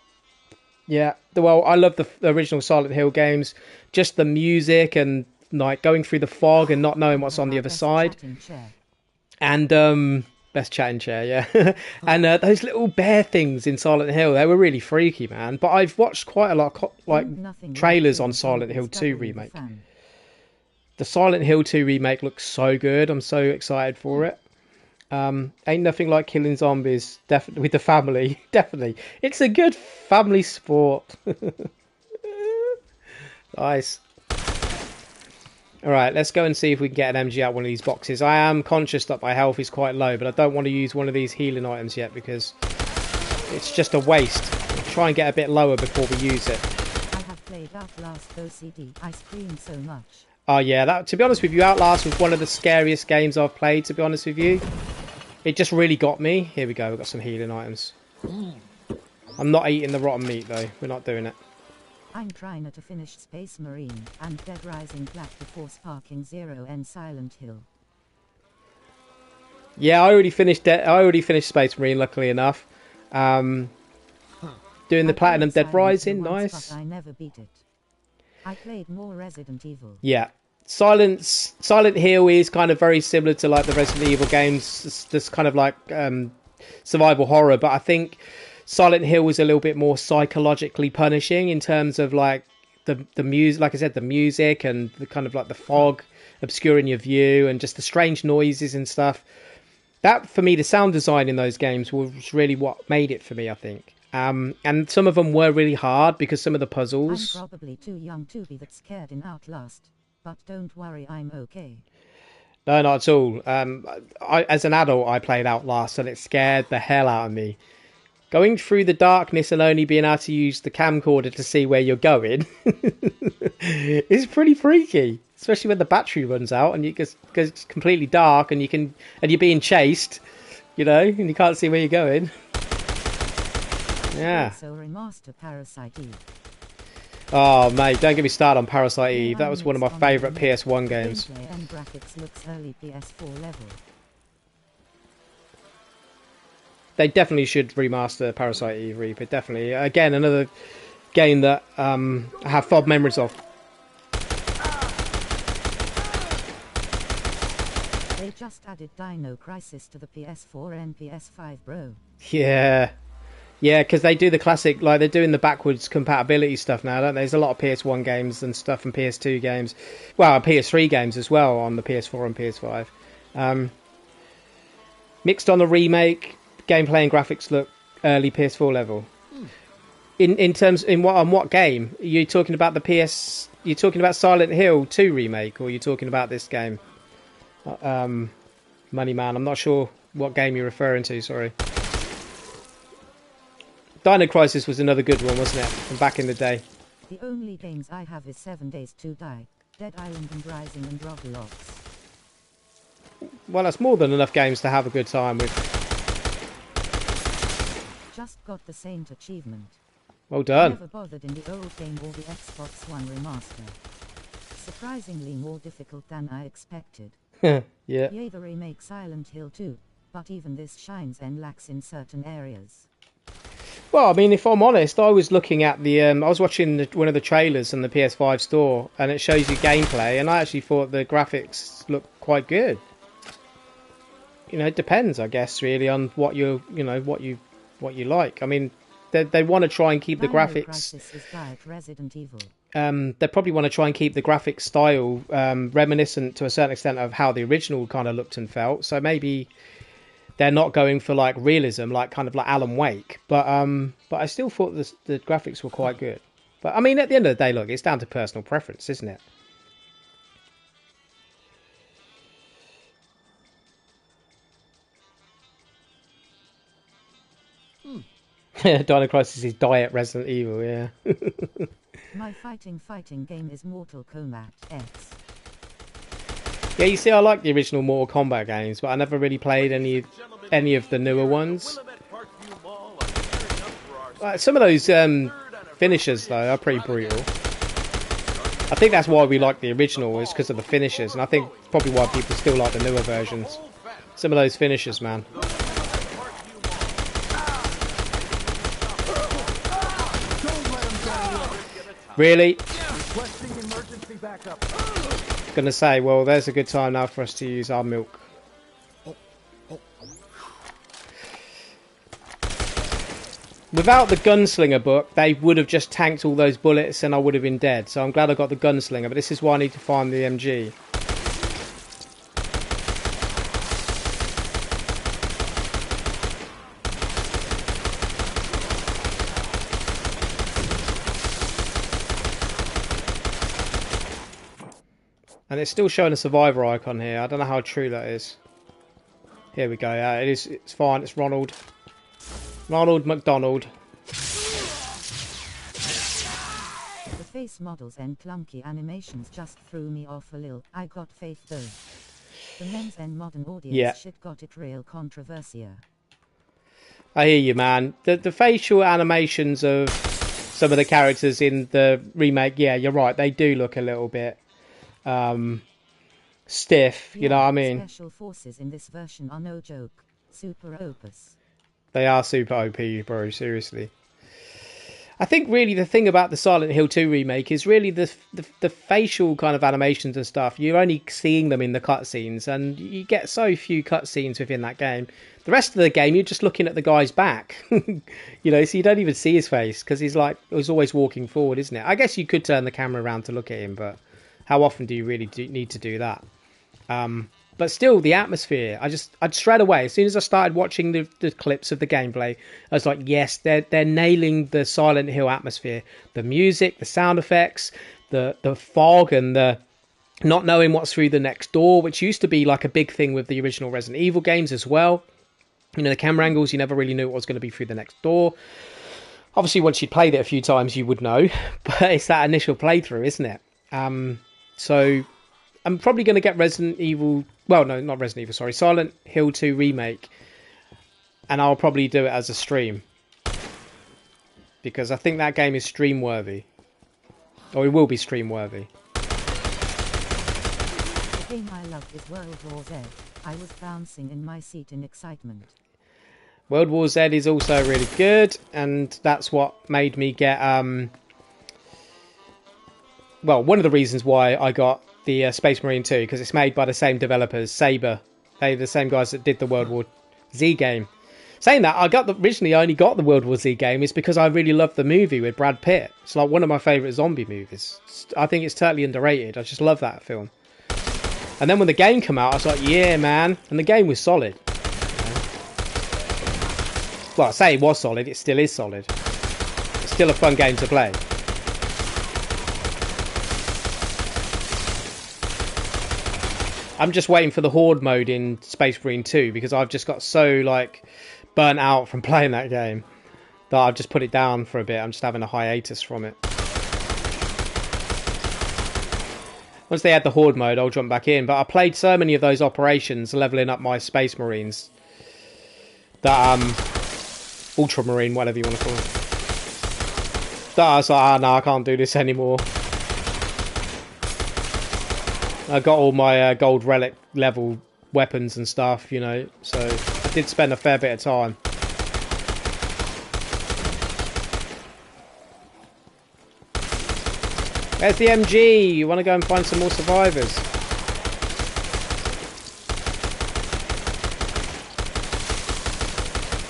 Yeah, well, I love the original Silent Hill games. Just the music and like going through the fog and not knowing what's on the other side. And best chatting chair, yeah. And those little bear things in Silent Hill, they were really freaky, man. But I've watched quite a lot of trailers on Silent Hill 2 remake. The Silent Hill 2 remake looks so good. I'm so excited for it. Ain't nothing like killing zombies, definitely with the family. Definitely, it's a good family sport. Nice. All right, let's go and see if we can get an MG out one of these boxes. I am conscious that my health is quite low, but I don't want to use one of these healing items yet because it's just a waste. I'll try and get a bit lower before we use it. I have played Outlast OCD. I scream so much. Oh yeah, that, to be honest with you, Outlast was one of the scariest games I've played, to be honest with you. It just really got me. Here we go, we've got some healing items. I'm not eating the rotten meat though, we're not doing it. I'm trying to finish Space Marine and Dead Rising Black before sparking Zero and Silent Hill. Yeah, I already finished Space Marine, luckily enough. Doing the Platinum Dead Rising, nice. But I never beat it. I played more Resident Evil. Yeah. Silent Hill is kind of very similar to like the Resident Evil games. It's just kind of like survival horror, but I think Silent Hill was a little bit more psychologically punishing in terms of like the music, like I said, the music and the kind of like the fog obscuring your view and just the strange noises and stuff. That, for me, the sound design in those games was really what made it for me, I think. And some of them were really hard because some of the puzzles... I'm probably too young to be that scared in Outlast, but don't worry, I'm okay. No, not at all. As an adult, I played Outlast and it scared the hell out of me. Going through the darkness and only being able to use the camcorder to see where you're going is pretty freaky. Especially when the battery runs out and it goes completely dark and you're being chased, you know, and you can't see where you're going. Yeah. So remaster Parasite Eve. Oh mate, don't get me started on Parasite Eve. That was one of my favourite PS1 games. And graphics looks early PS4 level. They definitely should remaster Parasite Eve Reaper. Definitely. Again, another game that I have fond memories of. They just added Dino Crisis to the PS4 and PS5, bro. Yeah. Yeah, because they do the classic, like they're doing the backwards compatibility stuff now, don't they? There's a lot of PS1 games and stuff and PS2 games. Well, PS3 games as well on the PS4 and PS5. Mixed on the remake, gameplay and graphics look early PS4 level. On what game? Are you talking about you're talking about Silent Hill 2 remake, or are you talking about this game? Money Man, I'm not sure what game you're referring to, sorry. Dino Crisis was another good one, wasn't it? From back in the day. The only games I have is 7 Days to Die, Dead Island and Rising and Roblox. Well, that's more than enough games to have a good time with. Just got the Saint achievement. Well done. Never bothered in the old game or the Xbox One remaster. Surprisingly more difficult than I expected. Yeah. Yay, the remake Silent Hill 2, but even this shines and lacks in certain areas. Well, I mean, if I'm honest, I was looking at I was watching one of the trailers on the PS5 store, and it shows you gameplay, and I actually thought the graphics looked quite good. You know, it depends, I guess, really on what you like. I mean, they want to try and keep the graphics. Crisis is like Resident Evil. They probably want to try and keep the graphic style reminiscent to a certain extent of how the original kind of looked and felt. So maybe they're not going for like realism, like kind of like Alan Wake. But I still thought the graphics were quite good. But I mean, at the end of the day, look, it's down to personal preference, isn't it? Dino Crisis is Diet Resident Evil, yeah. My fighting game is Mortal Kombat X. Yeah, you see, I like the original Mortal Kombat games, but I never really played any of the newer ones. Some of those finishers, though, are pretty brutal. I think that's why we like the original, is because of the finishers, and I think probably why people still like the newer versions. Some of those finishers, man. Really? Gonna say, well, there's a good time now for us to use our milk. Without the Gunslinger book, they would have just tanked all those bullets and I would have been dead. So I'm glad I got the Gunslinger, but this is why I need to find the MG. And it's still showing a survivor icon here. I don't know how true that is. Here we go. It is. It's fine. It's Ronald. Ronald McDonald. The face models and clunky animations just threw me off a little. I got faith though. The men's and modern audience shit got it real controversial. I hear you, man. The facial animations of some of the characters in the remake, yeah, you're right. They do look a little bit stiff, you know what I mean? Special forces in this version are no joke. Super opus. They are super OP, bro, seriously. I think really the thing about the Silent Hill 2 remake is really the facial kind of animations and stuff. You're only seeing them in the cutscenes, and you get so few cutscenes within that game. The rest of the game, you're just looking at the guy's back, you know, so you don't even see his face because he's always walking forward, isn't it? I guess you could turn the camera around to look at him, but how often do you really need to do that? But still, the atmosphere, I'd straight away, as soon as I started watching the clips of the gameplay, I was like, yes, they're nailing the Silent Hill atmosphere. The music, the sound effects, the fog, and the not knowing what's through the next door, which used to be like a big thing with the original Resident Evil games as well. You know, the camera angles, you never really knew what was going to be through the next door. Obviously, once you'd played it a few times, you would know, but it's that initial playthrough, isn't it? So I'm probably going to get Resident Evil... Well, no, not Resident Evil, sorry. Silent Hill 2 Remake. And I'll probably do it as a stream. Because I think that game is stream-worthy. Or it will be stream-worthy. The game I loved is World War Z. I was bouncing in my seat in excitement. World War Z is also really good. And that's what made me get... Well, one of the reasons why I got the Space Marine 2, because it's made by the same developers, Saber. They're the same guys that did the World War Z game. Saying that, originally I only got the World War Z game is because I really loved the movie with Brad Pitt. It's like one of my favourite zombie movies. I think it's totally underrated. I just love that film. And then when the game came out, I was like, yeah, man. And the game was solid. Well, I say it was solid. It still is solid. It's still a fun game to play. I'm just waiting for the Horde mode in Space Marine 2 because I've just got so, like, burnt out from playing that game that I've just put it down for a bit. I'm just having a hiatus from it. Once they add the Horde mode, I'll jump back in. But I played so many of those operations, leveling up my Space Marines, that, Ultramarine, whatever you want to call them, that I was like, no, I can't do this anymore. I got all my gold relic level weapons and stuff, you know, so I did spend a fair bit of time. There's the MG! You want to go and find some more survivors?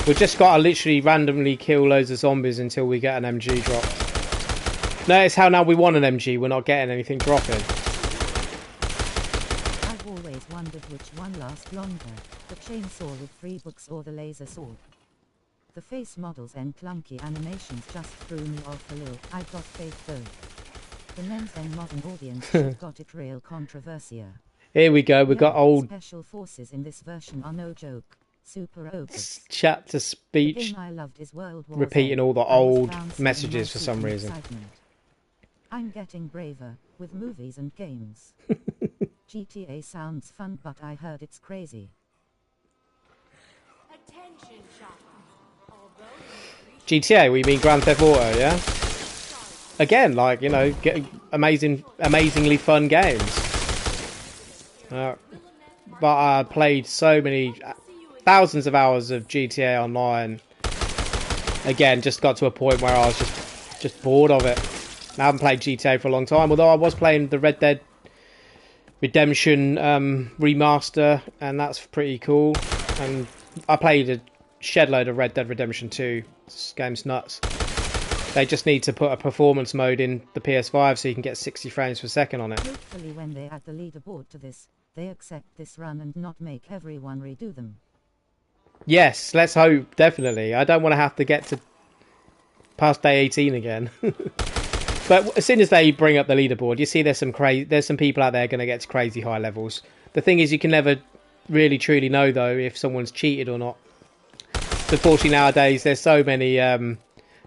We've just got to literally randomly kill loads of zombies until we get an MG drop. Notice how now we want an MG, we're not getting anything dropping. Wondered which one lasts longer, the chainsaw with 3 books or the laser sword. The face models and clunky animations just threw me off a little. I got faith though. The men's and modern audience should got it real controversia. Here we go, we've got old... Special forces in this version are no joke. Super opus. Chat to speech. The game I loved is World War repeating Z. all the old messages for some reason. Excitement. I'm getting braver with movies and games. GTA sounds fun, but I heard it's crazy. GTA, we mean Grand Theft Auto, yeah? Again, like, you know, amazingly fun games. But I played so many, thousands of hours of GTA Online. Again, just got to a point where I was just bored of it. I haven't played GTA for a long time, although I was playing the Red Dead Redemption remaster, and that's pretty cool. And I played a shed load of Red Dead Redemption 2. This game's nuts. They just need to put a performance mode in the PS5 so you can get 60 frames per second on it. Hopefully when they add the leaderboard to this, they accept this run and not make everyone redo them. Yes, let's hope, definitely. I don't want to have to get to past day 18 again. But as soon as they bring up the leaderboard, you see there's some people out there going to get to crazy high levels. The thing is, you can never really truly know though if someone's cheated or not. Unfortunately nowadays there's so many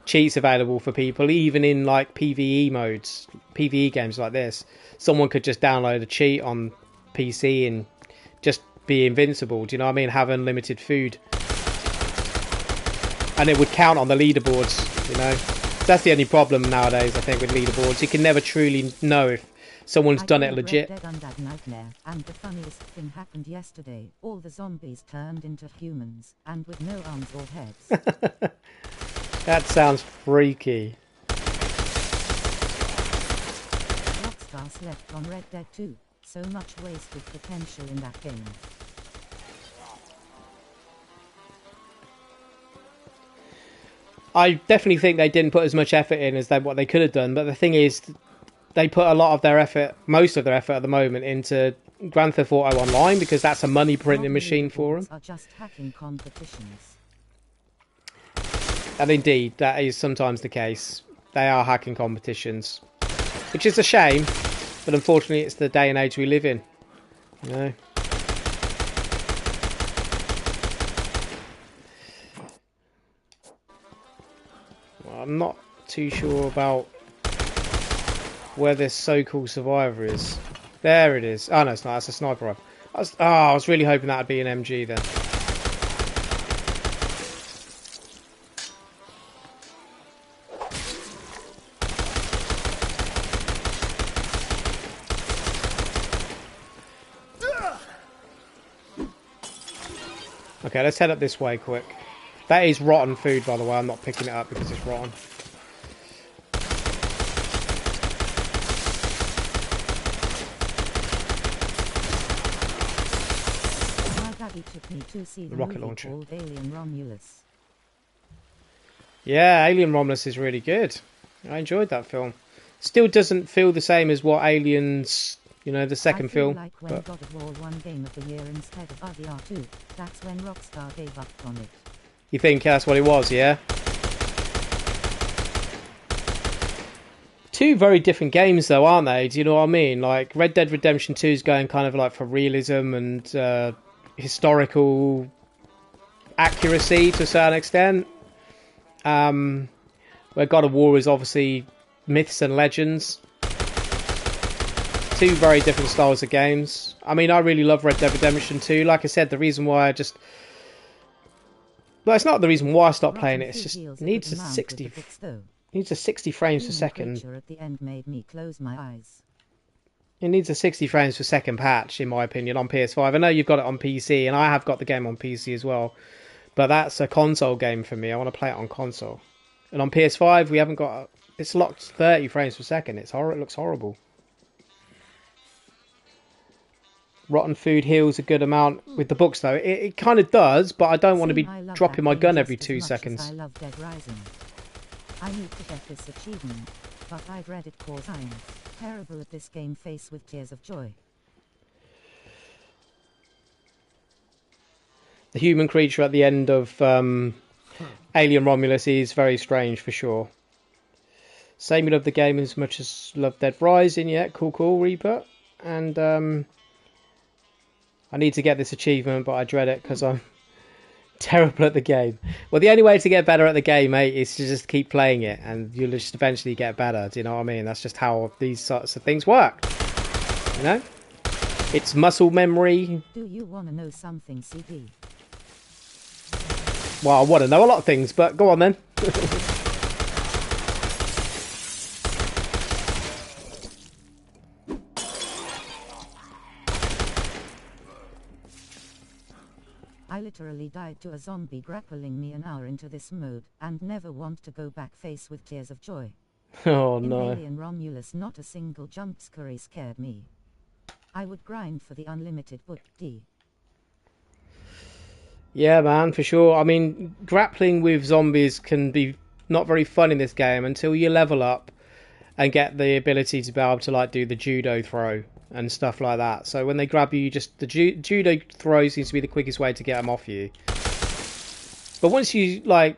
cheats available for people, even in like PvE modes, PvE games like this. Someone could just download a cheat on PC and just be invincible, do you know what I mean? Have unlimited food. And it would count on the leaderboards, you know? That's the only problem nowadays, I think, with leaderboards. You can never truly know if someone's done it legit. Red Dead Undead Nightmare, and the funniest thing happened yesterday. All the zombies turned into humans, and with no arms or heads. That sounds freaky. Rockstar slept on Red Dead 2. So much wasted potential in that game. I definitely think they didn't put as much effort in as what they could have done. But the thing is, they put a lot of their effort, most of their effort at the moment, into Grand Theft Auto Online because that's a money printing machine for them. Are just hacking competitions. And indeed, that is sometimes the case. They are hacking competitions, which is a shame. But unfortunately, it's the day and age we live in. You know. Well, I'm not too sure about where this so-called survivor is. There it is. Oh no, it's not. That's a sniper rifle. I was really hoping that'd be an MG then. Okay, let's head up this way quick. That is rotten food, by the way. I'm not picking it up because it's rotten. My daddy took me to see the rocket movie launcher called Alien Romulus. Yeah, Alien Romulus is really good. I enjoyed that film. Still doesn't feel the same as what Aliens, you know, the second film. Like when God of War won Game of the Year instead of RDR2, that's when Rockstar gave up on it. You think that's what it was, yeah? Two very different games though, aren't they? Do you know what I mean? Like Red Dead Redemption 2 is going kind of like for realism and historical accuracy to a certain extent. Where God of War is obviously myths and legends. Two very different styles of games. I mean, I really love Red Dead Redemption 2. Like I said, the reason why I just... Well, it's not the reason why I stopped playing it. It's just needs a 60 frames per second. At the end made me close my eyes. It needs a 60 frames per second patch, in my opinion, on PS5. I know you've got it on PC, and I have got the game on PC as well. But that's a console game for me. I want to play it on console. And on PS5, we haven't got... It's locked 30 frames per second. It looks horrible. Rotten food heals a good amount with the books, though. It kind of does, but I don't want to be dropping my gun every 2 seconds. I love Dead Rising. I need to get this achievement, but I've read it cause I'm terrible at this game faced with tears of joy. The human creature at the end of Alien Romulus is very strange, for sure. Same, you love the game as much as love Dead Rising. Yeah, cool, Reaper. And I need to get this achievement, but I dread it because I'm terrible at the game. Well, the only way to get better at the game, mate, is to just keep playing it, and you'll just eventually get better. Do you know what I mean? That's just how these sorts of things work. You know? It's muscle memory. Do you want to know something, CD? Well, I want to know a lot of things, but go on then. I literally died to a zombie grappling me an hour into this mode, and never want to go back faced with tears of joy. Oh In no. Alien Romulus, not a single jump scare scared me. I would grind for the unlimited book D. Yeah, man, for sure. I mean, grappling with zombies can be not very fun in this game until you level up and get the ability to be able to like do the judo throw and stuff like that. So when they grab you, just the judo throw seems to be the quickest way to get them off you. But once you like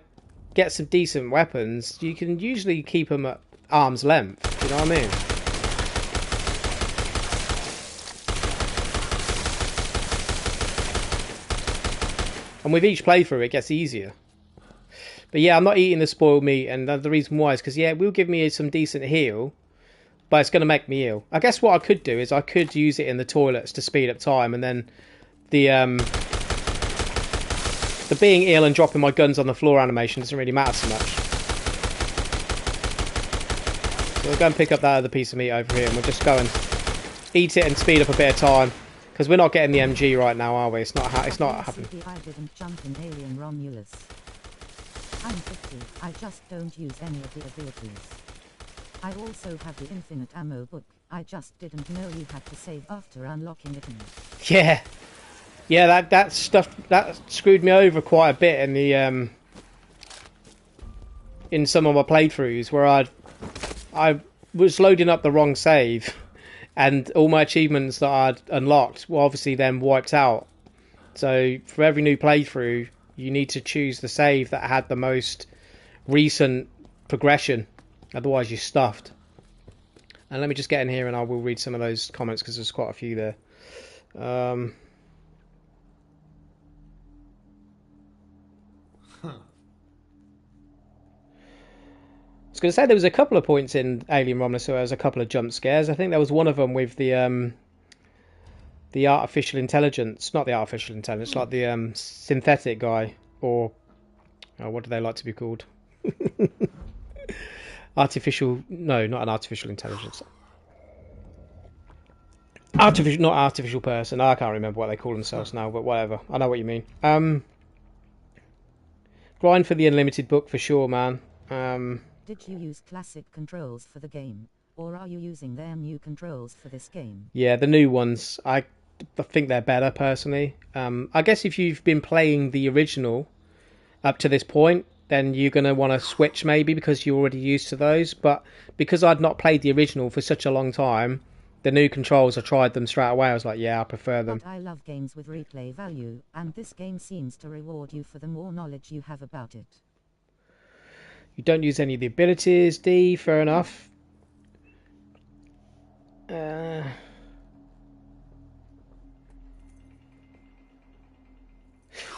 get some decent weapons, you can usually keep them at arm's length. Do you know what I mean? And with each playthrough, it gets easier. But yeah, I'm not eating the spoiled meat, and the reason why is because, yeah, it will give me some decent heal, but it's going to make me ill. I guess what I could do is I could use it in the toilets to speed up time, and then the being ill and dropping my guns on the floor animation doesn't really matter so much. So we'll go and pick up that other piece of meat over here, and we'll just go and eat it and speed up a bit of time. Because we're not getting the MG right now, are we? It's not happening. I didn't jump in Alien Romulus. I'm 50, I just don't use any of the abilities. I also have the infinite ammo book, I just didn't know you had to save after unlocking it. Yeah. Yeah, that stuff that screwed me over quite a bit in the in some of my playthroughs where I was loading up the wrong save and all my achievements that I'd unlocked were obviously then wiped out. So for every new playthrough you need to choose the save that had the most recent progression, otherwise you're stuffed. And let me just get in here and I will read some of those comments because there's quite a few there. I was going to say there was a couple of points in Alien Romulus where there was a couple of jump scares. I think there was one of them with the artificial intelligence, not the artificial intelligence, like the synthetic guy, or what do they like to be called? Artificial, no, not an artificial intelligence. Artificial, not artificial person. I can't remember what they call themselves now, but whatever. I know what you mean. Grind for the unlimited book for sure, man. Did you use classic controls for the game, or are you using their new controls for this game? Yeah, the new ones. I think they're better, personally. I guess if you've been playing the original up to this point, then you're going to want to switch maybe because you're already used to those. But because I'd not played the original for such a long time, the new controls, I tried them straight away. I was like, yeah, I prefer them. But I love games with replay value, and this game seems to reward you for the more knowledge you have about it. You don't use any of the abilities, D. Fair enough.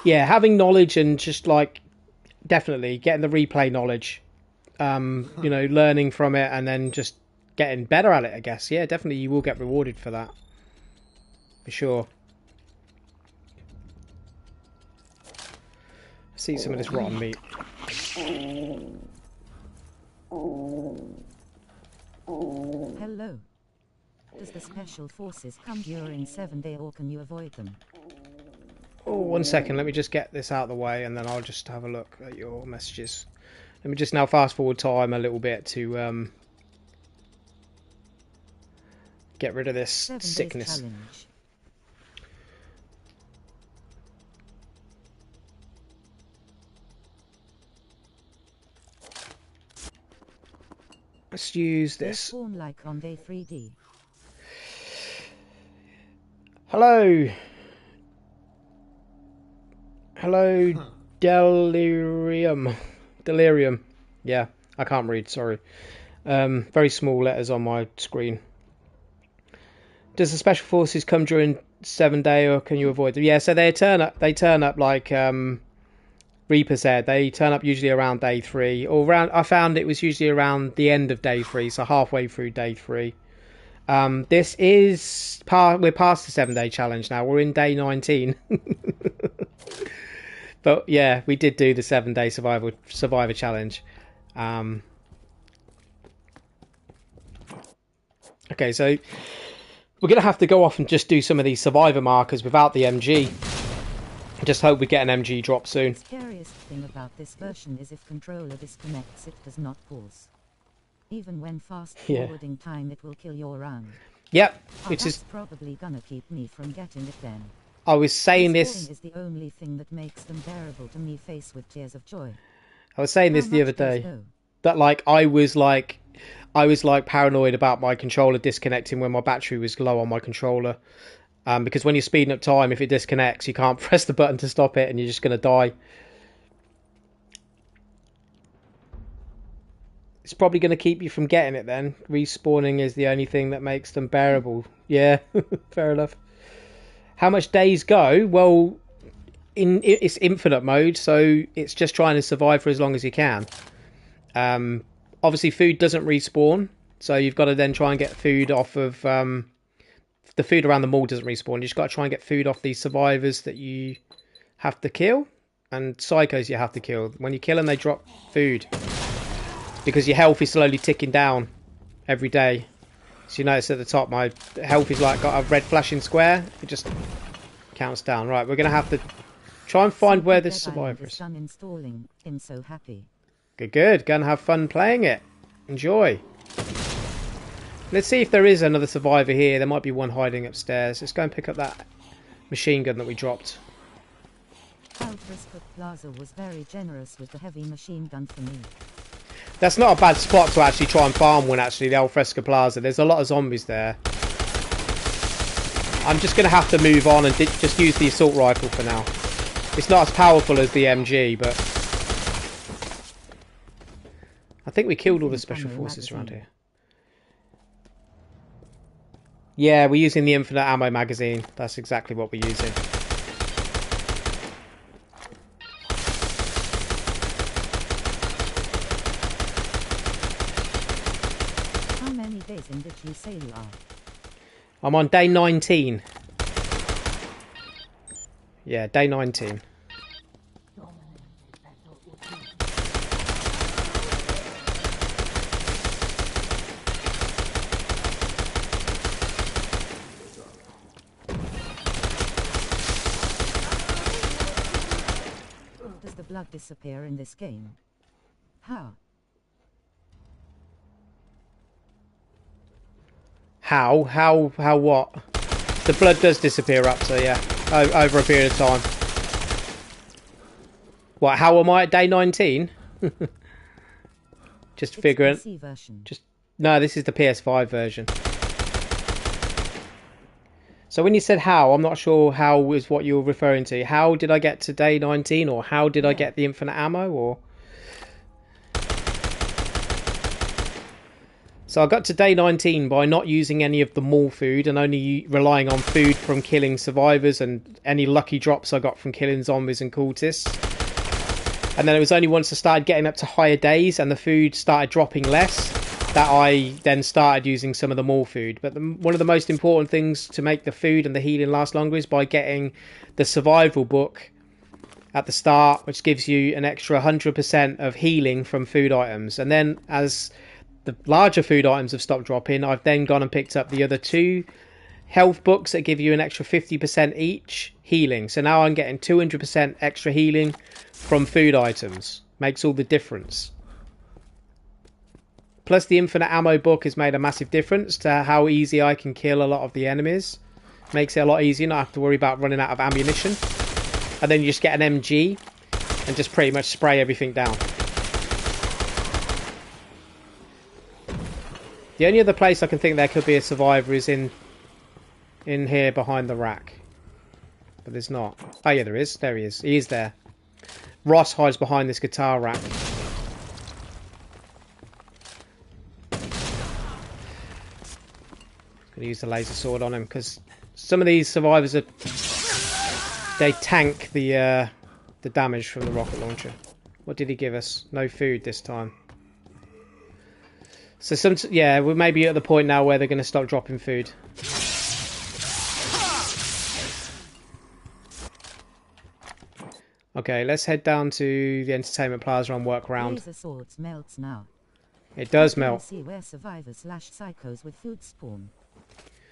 Yeah, having knowledge and just like definitely getting the replay knowledge, you know, learning from it and then just getting better at it, I guess. Yeah, definitely you will get rewarded for that. For sure. See some of this rotten meat. Hello. Does the special forces come during 7-day or can you avoid them? Oh, 1 second. Let me just get this out of the way and then I'll just have a look at your messages. Let me just now fast forward time a little bit to get rid of this 7 days sickness. challenge. Let's use They this. spawn like on day 3D. Hello. Hello, Delirium. Delirium. Yeah, I can't read, sorry. Very small letters on my screen. Does the special forces come during 7-day or can you avoid them? Yeah, so they turn up like Reaper said. They turn up usually around day 3 or around. I found it was usually around the end of day 3, so halfway through day 3. This is we're past the 7-day challenge now. We're in day 19. But yeah, we did do the 7-day survivor challenge. Okay, so we're gonna have to go off and just do some of these survivor markers without the MG. Just hope we get an MG drop soon. The scariest thing about this version is if controller disconnects, it does not pause. Even when fast forwarding time, it will kill your round. Yep, Which is probably gonna keep me from getting it then. I was saying this is the only thing that makes them bearable to me, faced with tears of joy. I was saying this the other day. That like I was like paranoid about my controller disconnecting when my battery was low on my controller. Because when you're speeding up time, if it disconnects, you can't press the button to stop it and you're just going to die. It's probably going to keep you from getting it then. Respawning is the only thing that makes them bearable. Yeah, fair enough. How much days go? Well, it's infinite mode, so it's just trying to survive for as long as you can. Obviously, food doesn't respawn, so you've got to then try and get food off of... the food around the mall doesn't respawn. You just got to try and get food off these survivors that you have to kill. And psychos you have to kill. When you kill them, they drop food. Because your health is slowly ticking down every day. So you notice at the top, my health is like got a red flashing square. It just counts down. Right, we're going to have to try and find where this survivor is. Installing. I'm so happy. Good, good. Go and have fun playing it. Enjoy. Let's see if there is another survivor here. There might be one hiding upstairs. Let's go and pick up that machine gun that we dropped. Alfresco Plaza was very generous with the heavy machine gun for me. That's not a bad spot to actually try and farm one, actually, the Alfresco Plaza. There's a lot of zombies there. I'm just going to have to move on and just use the assault rifle for now. It's not as powerful as the MG, but I think we killed all the special forces around here. Yeah, we're using the infinite ammo magazine. That's exactly what we're using. How many days in did you say you are? I'm on day 19. Yeah, day 19. Does the blood disappear in this game? How? How what? The blood does disappear up to, yeah, over a period of time. What, how am I at day 19? Just figuring. Just no, this is the PS5 version. So when you said how, I'm not sure how is what you're referring to. How did I get to day 19, or how did I get the infinite ammo, or? So I got to day 19 by not using any of the mall food and only relying on food from killing survivors and any lucky drops I got from killing zombies and cultists. And then it was only once I started getting up to higher days and the food started dropping less that I then started using some of the mall food. But one of the most important things to make the food and the healing last longer is by getting the survival book at the start, which gives you an extra 100% of healing from food items. And then as the larger food items have stopped dropping, I've then gone and picked up the other 2 health books that give you an extra 50% each healing. So now I'm getting 200% extra healing from food items. Makes all the difference. Plus the infinite ammo book has made a massive difference to how easy I can kill a lot of the enemies. Makes it a lot easier, not have to worry about running out of ammunition. And then you just get an MG and just pretty much spray everything down. The only other place I can think there could be a survivor is in here behind the rack. But there's not. Oh yeah, there is. There he is. He is there. Ross hides behind this guitar rack. Gonna use the laser sword on him because some of these survivors are they tank the damage from the rocket launcher. What did he give us? No food this time. So yeah, we may be at the point now where they're going to stop dropping food. Okay, let's head down to the entertainment plaza and work around. Laser swords melts now. It does melt. See where survivors / psychos with food spawn.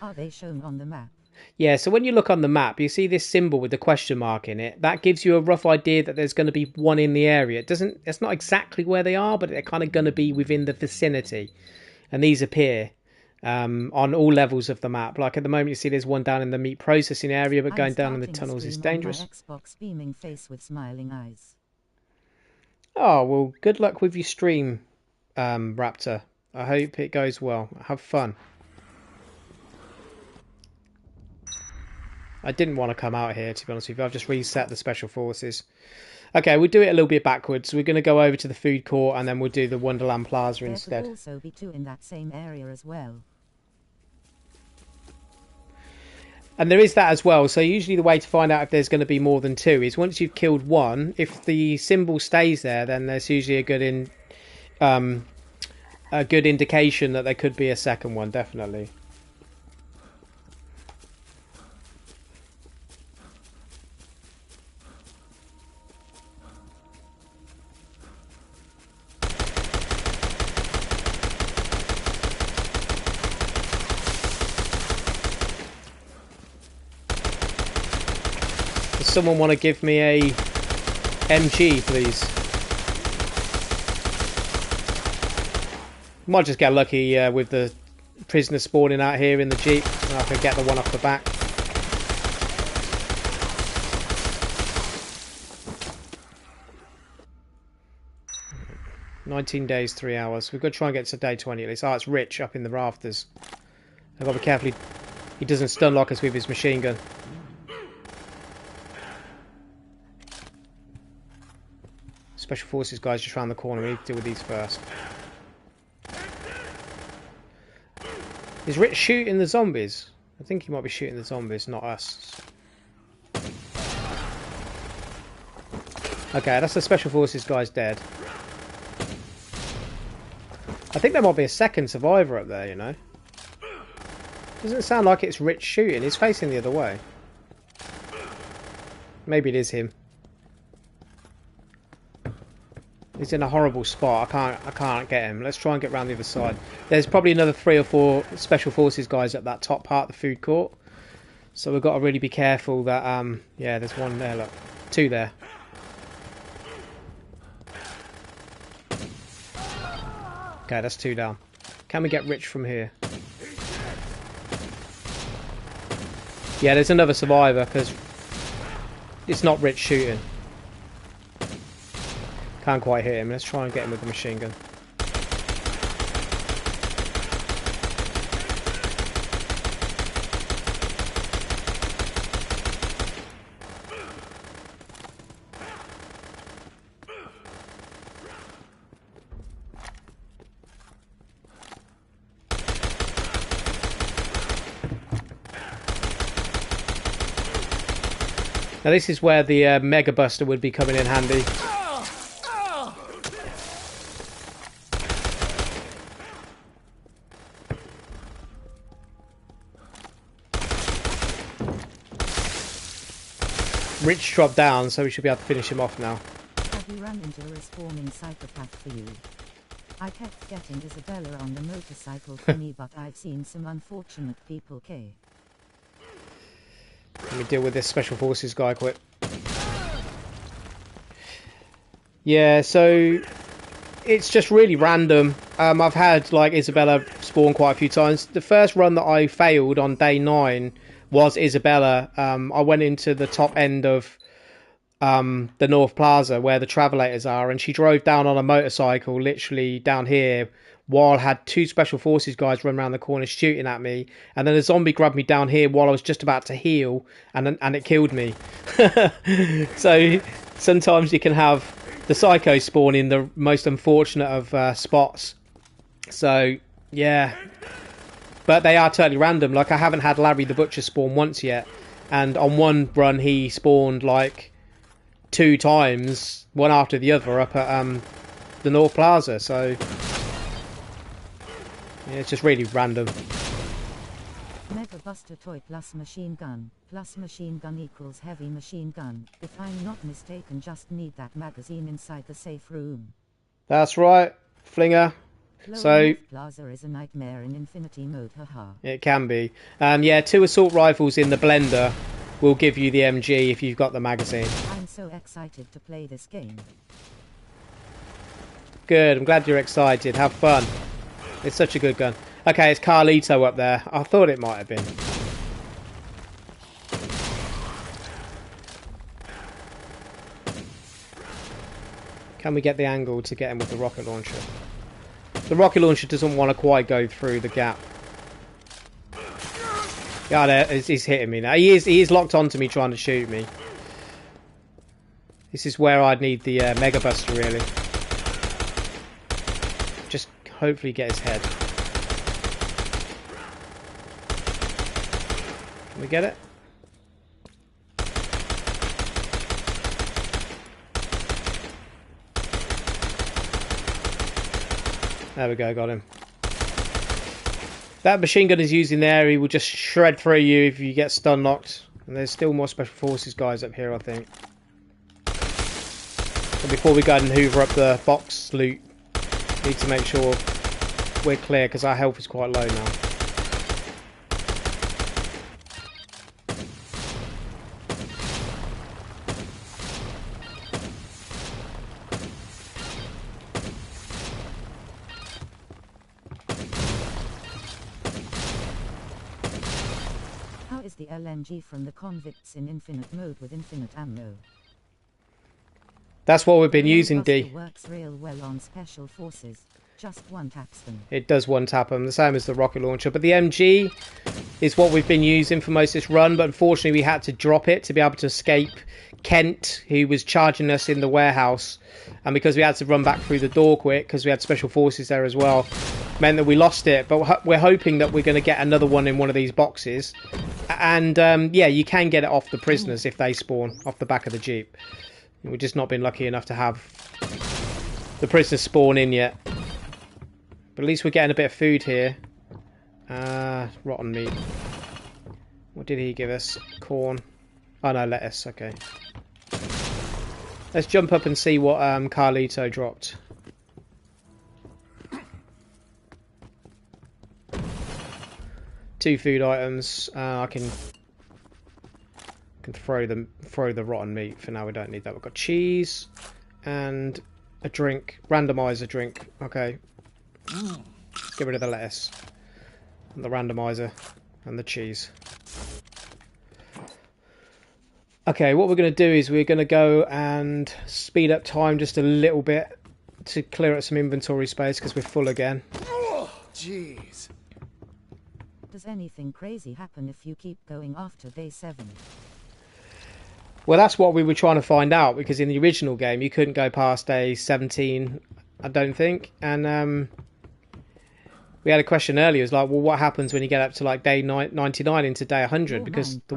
Are they shown on the map? Yeah, so when you look on the map, you see this symbol with the question mark in it. That gives you a rough idea that there's going to be one in the area. It's not exactly where they are, but they're kind of going to be within the vicinity. And these appear on all levels of the map. Like at the moment, you see there's one down in the meat processing area, but going down in the tunnels is dangerous. My Xbox beaming face with smiling eyes. Oh, well, good luck with your stream, Raptor. I hope it goes well. Have fun. I didn't want to come out here, to be honest with you. I've just reset the special forces. Okay, we'll do it a little bit backwards. We're going to go over to the food court and then we'll do the Wonderland Plaza instead. There could also be 2 in that same area as well. And there is that as well. So usually the way to find out if there's going to be more than 2 is once you've killed one, if the symbol stays there, then there's usually a good indication that there could be a second one, definitely. Someone want to give me a MG, please? Might just get lucky with the prisoners spawning out here in the Jeep, and I can get the one off the back. "19 days, 3 hours. We've got to try and get to day 20 at least. Oh, it's Rich up in the rafters. I've got to be careful he doesn't stun lock us with his machine gun. Special Forces guys just round the corner. We need to deal with these first. Is Rich shooting the zombies? I think he might be shooting the zombies, not us. Okay, that's the Special Forces guy's dead. I think there might be a second survivor up there, you know. Doesn't sound like it's Rich shooting. He's facing the other way. Maybe it is him. He's in a horrible spot. I can't get him. Let's try and get round the other side. There's probably another 3 or 4 Special Forces guys at that top part of the food court. So we've got to really be careful that, yeah, there's one there, look. 2 there. Okay, that's 2 down. Can we get Rich from here? Yeah, there's another survivor, because it's not Rich shooting. Can't quite hit him. Let's try and get him with the machine gun. Now this is where the Mega Buster would be coming in handy. Rich dropped down, so we should be able to finish him off now. Have you run into a respawning psychopath for you? I kept getting Isabella on the motorcycle for me, but I've seen some unfortunate people K. Let me deal with this Special Forces guy quick. Yeah, so it's just really random. I've had like Isabella spawn quite a few times. The first run that I failed on day 9 was Isabella. I went into the top end of the North Plaza where the Travelators are, and she drove down on a motorcycle literally down here while I had 2 Special Forces guys run around the corner shooting at me, and then a zombie grabbed me down here while I was just about to heal, and it killed me. So sometimes you can have the psycho spawn in the most unfortunate of spots. So yeah, but they are totally random. Like, I haven't had Larry the Butcher spawn once yet, and on one run he spawned like 2 times, one after the other, up at the North Plaza. So yeah, it's just really random. Mega Buster toy plus machine gun equals heavy machine gun. If I'm not mistaken, just need that magazine inside the safe room. That's right, Flinger. So Plaza is a nightmare in infinity mode, haha. It can be. Yeah, 2 assault rifles in the blender will give you the MG if you've got the magazine. I'm so excited to play this game. Good, I'm glad you're excited. Have fun. It's such a good gun. Okay, it's Carlito up there. I thought it might have been. Can we get the angle to get him with the rocket launcher? The rocket launcher doesn't want to quite go through the gap. Yeah, he's hitting me now. He is locked onto me trying to shoot me. This is where I'd need the Mega Buster, really. Just hopefully get his head. Can we get it? There we go, got him. That machine gun is used in there. He will just shred through you if you get stun locked. And there's still more Special Forces guys up here, I think. But before we go ahead and hoover up the box loot, need to make sure we're clear, because our health is quite low now. the LMG from the convicts in infinite mode with infinite ammo. That's what we've been using, D. D. Works real well on special forces. Just one taps them. It does one tap them, the same as the rocket launcher. But the MG is what we've been using for most of this run. But unfortunately, we had to drop it to be able to escape Kent, who was charging us in the warehouse. And because we had to run back through the door quick, because we had special forces there as well, meant that we lost it. But we're hoping that we're going to get another one in one of these boxes. And yeah, you can get it off the prisoners if they spawn off the back of the Jeep. We've just not been lucky enough to have the prisoners spawn in yet. But at least we're getting a bit of food here. Rotten meat. What did he give us? Corn. Oh no, lettuce. Okay. Let's jump up and see what Carlito dropped. Two food items. I can throw the rotten meat for now. We don't need that. We've got cheese and a drink. Randomizer drink. Okay. Let's get rid of the lettuce and the randomizer and the cheese. Okay, what we're going to do is we're going to go and speed up time just a little bit to clear up some inventory space because we're full again. Oh, jeez. Does anything crazy happen if you keep going after day 7? Well, that's what we were trying to find out, because in the original game you couldn't go past day 17, I don't think. And we had a question earlier, it was like, well, what happens when you get up to like day 99 into day 100? Because the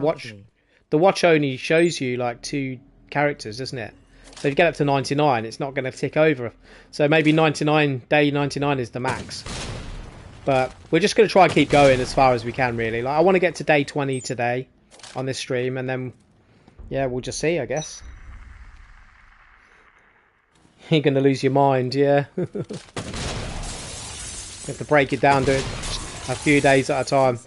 watch only shows you like 2 characters, doesn't it? So if you get up to 99, it's not going to tick over. So maybe day 99 is the max. But we're just going to try and keep going as far as we can, really. Like, I want to get to day 20 today on this stream, and then yeah, we'll just see, I guess. You're going to lose your mind, yeah. You have to break it down, do it a few days at a time.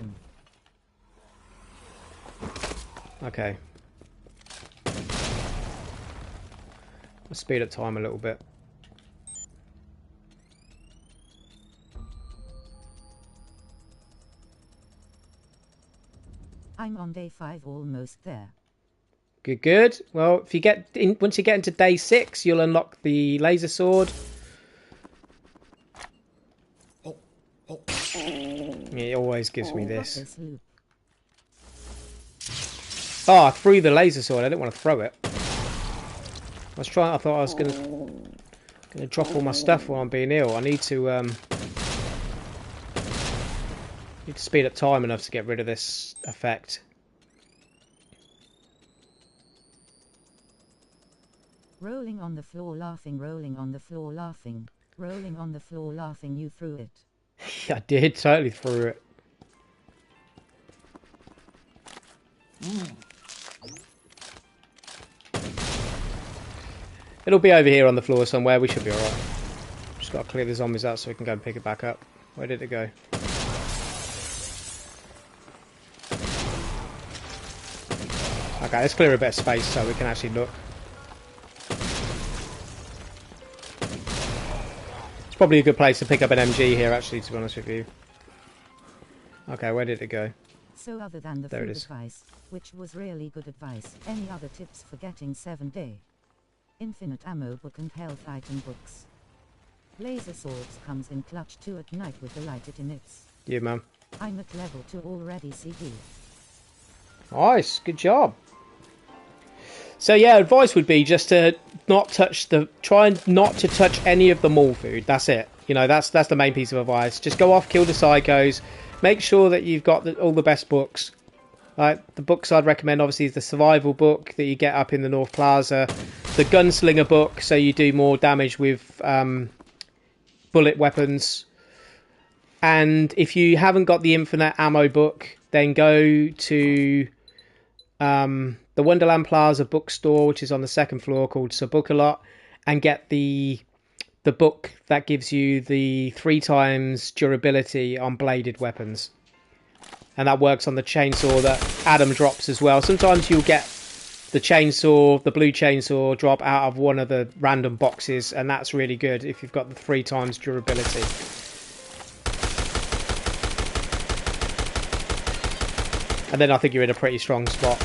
Okay. Let's speed up time a little bit. I'm on day 5, almost there. Good, good. Well, if you get in, once you get into day 6, you'll unlock the laser sword. It always gives me this. Oh, I threw the laser sword. I didn't want to throw it. I thought I was gonna drop all my stuff while I'm being ill. I need to speed up time enough to get rid of this effect. Rolling on the floor laughing, rolling on the floor laughing, rolling on the floor laughing, you threw it. I did, totally threw it. It'll be over here on the floor somewhere, we should be alright. Just got to clear the zombies out so we can go and pick it back up. Where did it go? Okay, let's clear a bit of space so we can actually look. It's probably a good place to pick up an MG here, actually, to be honest with you. Okay, where did it go? So other than the food advice, which was really good advice, any other tips for getting 7-day? Infinite ammo book and health item books. Laser swords comes in clutch 2 at night with the light it emits. Yeah, man. I'm at level 2 already, CD. Nice, good job. So yeah, advice would be just to try not to touch any of the mall food. That's it. You know, that's the main piece of advice. Just go off, kill the psychos. Make sure that you've got all the best books. Like the books I'd recommend, obviously, is the survival book that you get up in the North Plaza, the gunslinger book, so you do more damage with bullet weapons. And if you haven't got the infinite ammo book, then go to the Wonderland Plaza bookstore, which is on the 2nd floor, called Sir Book-a-Lot, and get the book that gives you the 3 times durability on bladed weapons. And that works on the chainsaw that Adam drops as well. Sometimes you'll get the chainsaw, the blue chainsaw, drop out of one of the random boxes, and that's really good if you've got the 3 times durability. And then I think you're in a pretty strong spot.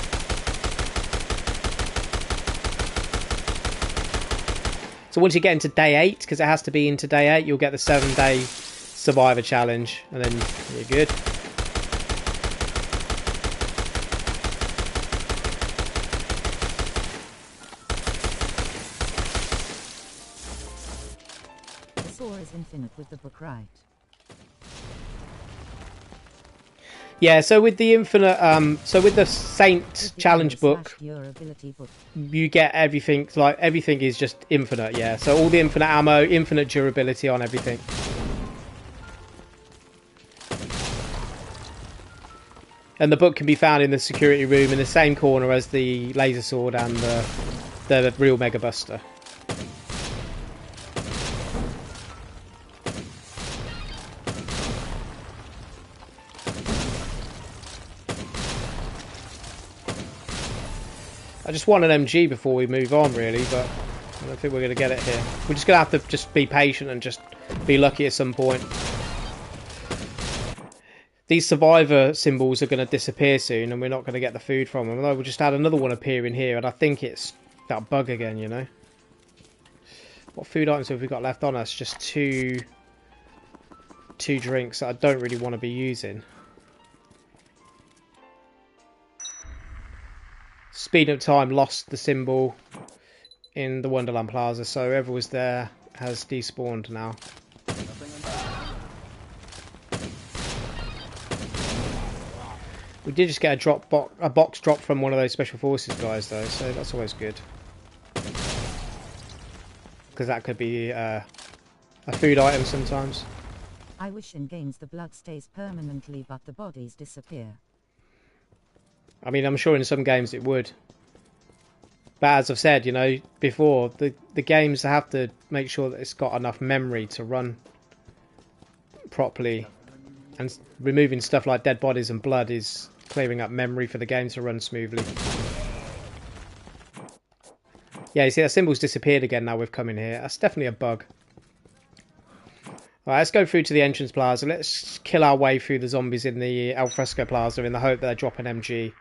So once you get into day 8, because it has to be into day 8, you'll get the 7-day survivor challenge, and then you're good. The saw is infinite with the book, right? Yeah, so with the infinite, so with the Saint challenge book, you get everything, like everything is just infinite, yeah. So all the infinite ammo, infinite durability on everything. And the book can be found in the security room in the same corner as the laser sword and the real Mega Buster. I just want an MG before we move on, really, but I don't think we're going to get it here. We're just going to have to just be patient and just be lucky at some point. These survivor symbols are going to disappear soon, and we're not going to get the food from them. Although we'll just add another one appear in here, and I think it's that bug again, you know. What food items have we got left on us? Just two drinks that I don't really want to be using. Speed up time lost the symbol in the Wonderland Plaza, so whoever was there has despawned now. We did just get a box drop from one of those special forces guys though, so that's always good. Because that could be a food item sometimes. I wish in games the blood stays permanently but the bodies disappear. I mean, I'm sure in some games it would. But as I've said, you know, before, the games have to make sure that it's got enough memory to run properly. And removing stuff like dead bodies and blood is clearing up memory for the game to run smoothly. Yeah, you see that symbol's disappeared again now we've come in here. That's definitely a bug. Alright, let's go through to the entrance plaza. Let's kill our way through the zombies in the Alfresco plaza in the hope that they drop an MG.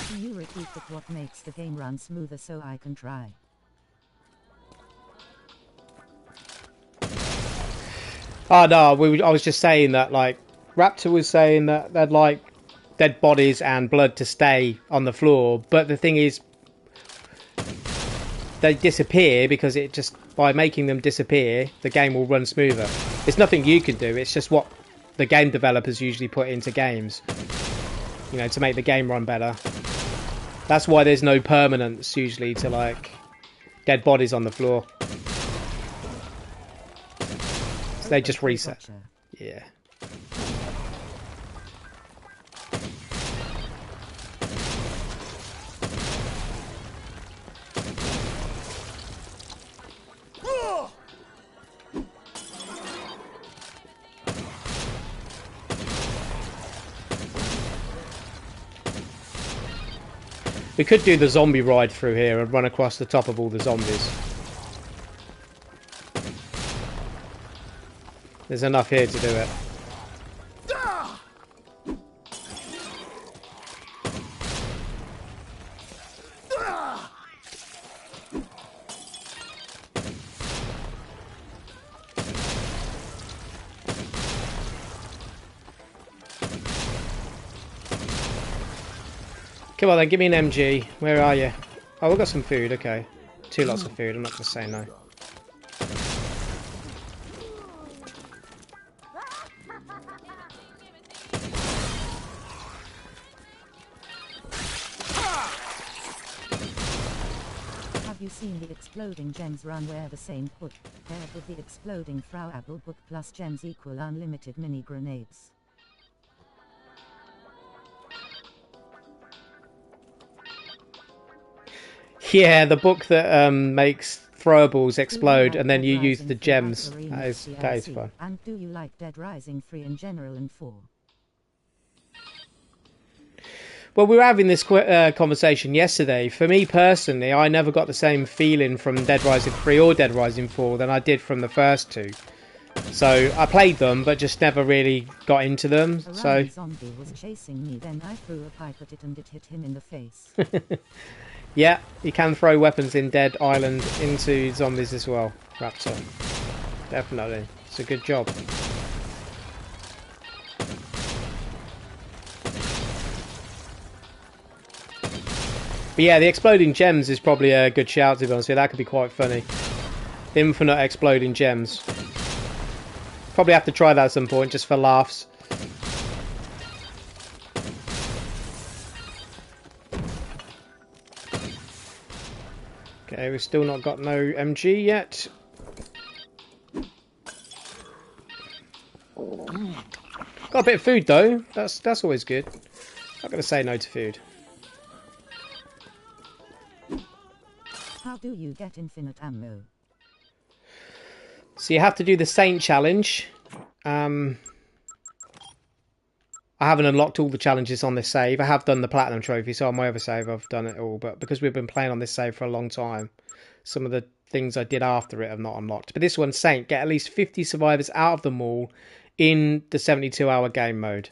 Can you repeat that what makes the game run smoother so I can try? Oh no, I was just saying that, like, Raptor was saying that they'd like dead bodies and blood to stay on the floor, but the thing is, they disappear because it just, by making them disappear, the game will run smoother. It's nothing you can do, it's just what the game developers usually put into games, you know, to make the game run better. That's why there's no permanence usually to, like, dead bodies on the floor. So they just reset. Yeah. We could do the zombie ride through here and run across the top of all the zombies. There's enough here to do it. Come on then, give me an MG. Where are you? Oh, we've got some food, okay. 2 lots of food, I'm not going to say no. Have you seen the exploding gems run where the same book, paired with the exploding Frau Abel book plus gems equal unlimited mini grenades? Yeah, the book that makes throwables explode and then you use the gems. That is fun. And do you like Dead Rising 3 in general and 4? Well, we were having this conversation yesterday. For me personally, I never got the same feeling from Dead Rising 3 or Dead Rising 4 than I did from the first two. So I played them, but just never really got into them. So zombie was chasing me, then I threw a pipe at it and it hit him in the face. Yeah, you can throw weapons in Dead Island into zombies as well, Raptor. Definitely. It's a good job. But yeah, the exploding gems is probably a good shout, to be honest with you. That could be quite funny. Infinite exploding gems. Probably have to try that at some point, just for laughs. Okay, we've still not got no MG yet. Got a bit of food though. That's always good. Not going to say no to food. How do you get infinite ammo? So you have to do the Saint challenge. I haven't unlocked all the challenges on this save. I have done the Platinum Trophy, so on my other save I've done it all. But because we've been playing on this save for a long time, some of the things I did after it have not unlocked. But this one, Saint, get at least 50 survivors out of the mall in the 72-hour game mode.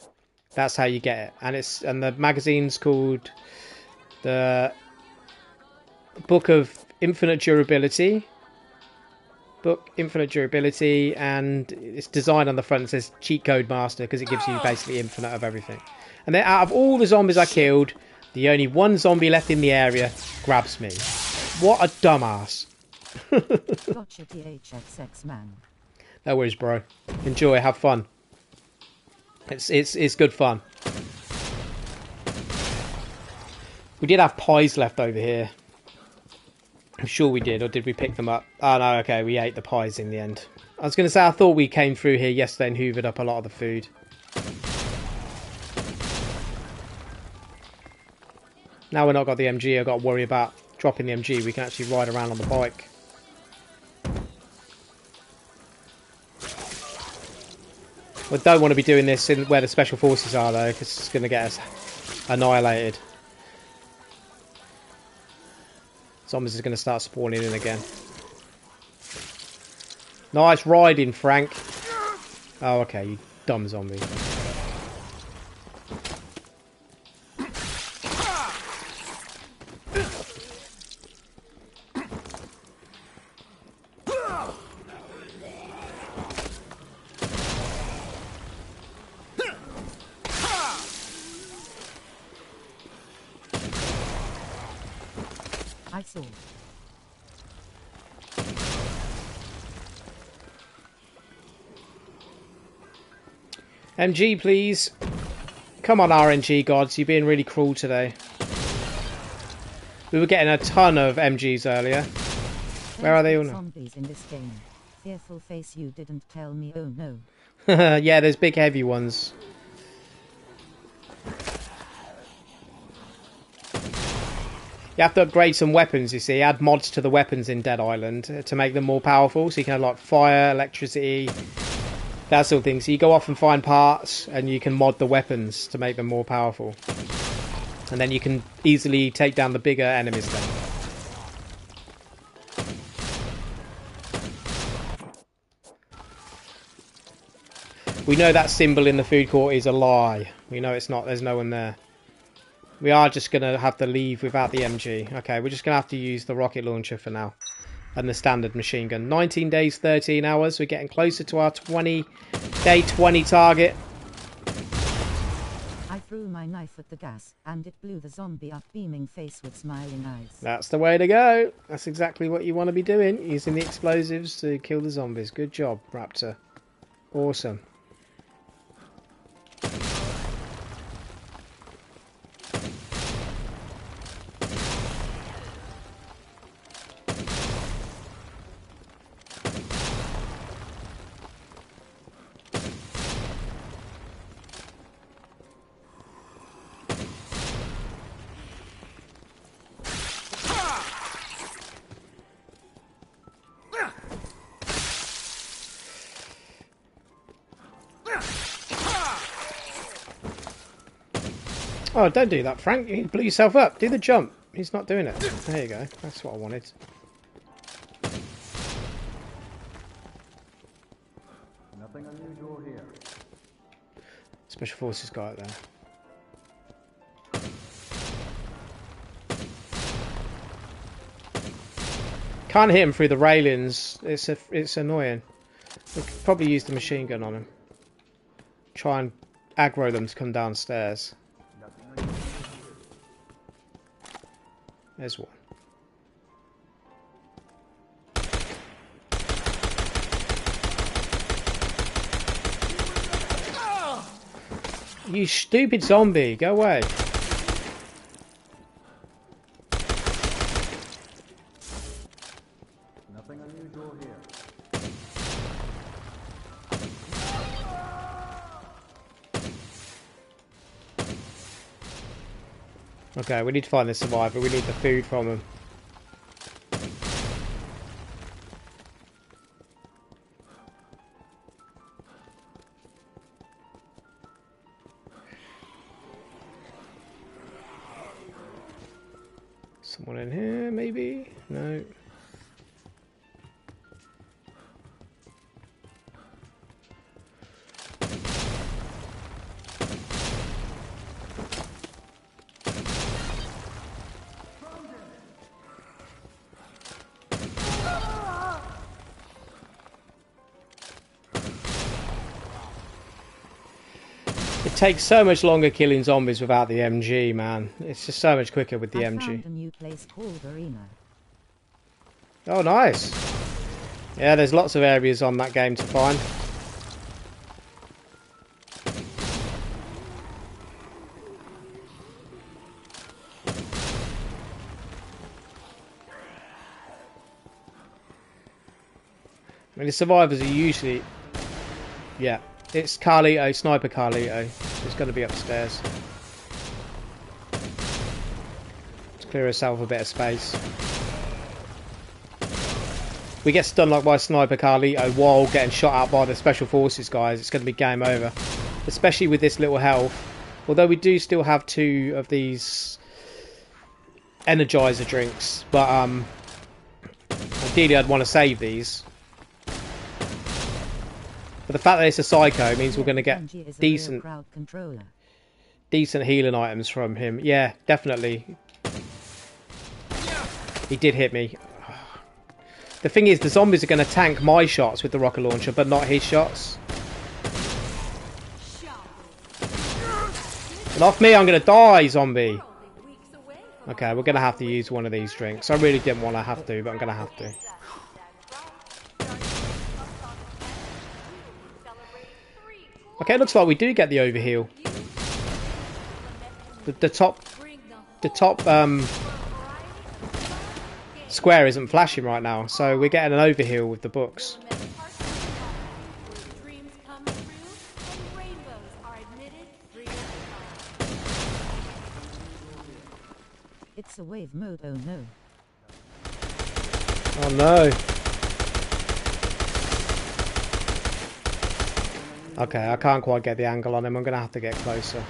That's how you get it. And the magazine's called the Book of Infinite Durability. Infinite Durability, and it's designed on the front. It says Cheat Code Master because it gives you basically infinite of everything. And then out of all the zombies I killed, the only one zombie left in the area grabs me. What a dumbass. Gotcha, THXX man. No worries, bro. Enjoy, have fun. It's good fun. We did have pies left over here. I'm sure we did, or did we pick them up? Oh no, okay, we ate the pies in the end. I was going to say, I thought we came through here yesterday and hoovered up a lot of the food. Now we've not got the MG, I've got to worry about dropping the MG. We can actually ride around on the bike. We don't want to be doing this in where the special forces are though, because it's going to get us annihilated. Zombies are going to start spawning in again. Nice riding, Frank. Oh, okay, you dumb zombie. I saw. MG, please. Come on, RNG gods. You're being really cruel today. We were getting a ton of MGs earlier. Where are they all now? Zombies in this game. Fearful face, you didn't tell me. Oh no. Yeah, there's big heavy ones. You have to upgrade some weapons, you see. Add mods to the weapons in Dead Island to make them more powerful. So you can have like fire, electricity, that sort of thing. So you go off and find parts and you can mod the weapons to make them more powerful. And then you can easily take down the bigger enemies then. We know that symbol in the food court is a lie. We know it's not. There's no one there. We are just going to have to leave without the MG. Okay, we're just going to have to use the rocket launcher for now. And the standard machine gun. 19 days, 13 hours. We're getting closer to our day 20 target. I threw my knife at the gas, and it blew the zombie up, beaming face with smiling eyes. That's the way to go. That's exactly what you want to be doing. Using the explosives to kill the zombies. Good job, Raptor. Awesome. Oh, don't do that, Frank. You blew yourself up. Do the jump. He's not doing it. There you go. That's what I wanted. Nothing unusual here. Special Forces guy up there. Can't hit him through the railings. It's annoying. We could probably use the machine gun on him. Try and aggro them to come downstairs. There's one. You stupid zombie, go away. Nothing unusual here. Okay, we need to find the survivor. We need the food from him. Someone in here, maybe? No. It takes so much longer killing zombies without the MG, man. It's just so much quicker with the I MG. found a new place called Arena. Oh, nice. Yeah, there's lots of areas on that game to find. I mean, the survivors are usually... Yeah, it's Carlito, Sniper Carlito. So it's going to be upstairs. Let's clear ourselves a bit of space. We get stunned like by Sniper Carlito while getting shot out by the Special Forces guys. It's going to be game over. Especially with this little health. Although we do still have 2 of these Energizer drinks. But ideally I'd want to save these. But the fact that it's a psycho means we're going to get decent healing items from him. Yeah, definitely. He did hit me. The thing is, the zombies are going to tank my shots with the rocket launcher, but not his shots. And off me, I'm going to die, zombie. Okay, we're going to have to use one of these drinks. I really didn't want to have to, but I'm going to have to. Okay, it looks like we do get the overheal. The top square isn't flashing right now, so we're getting an overheal with the books. It's a wave mode, oh no. Oh no. Okay, I can't quite get the angle on him. I'm going to have to get closer.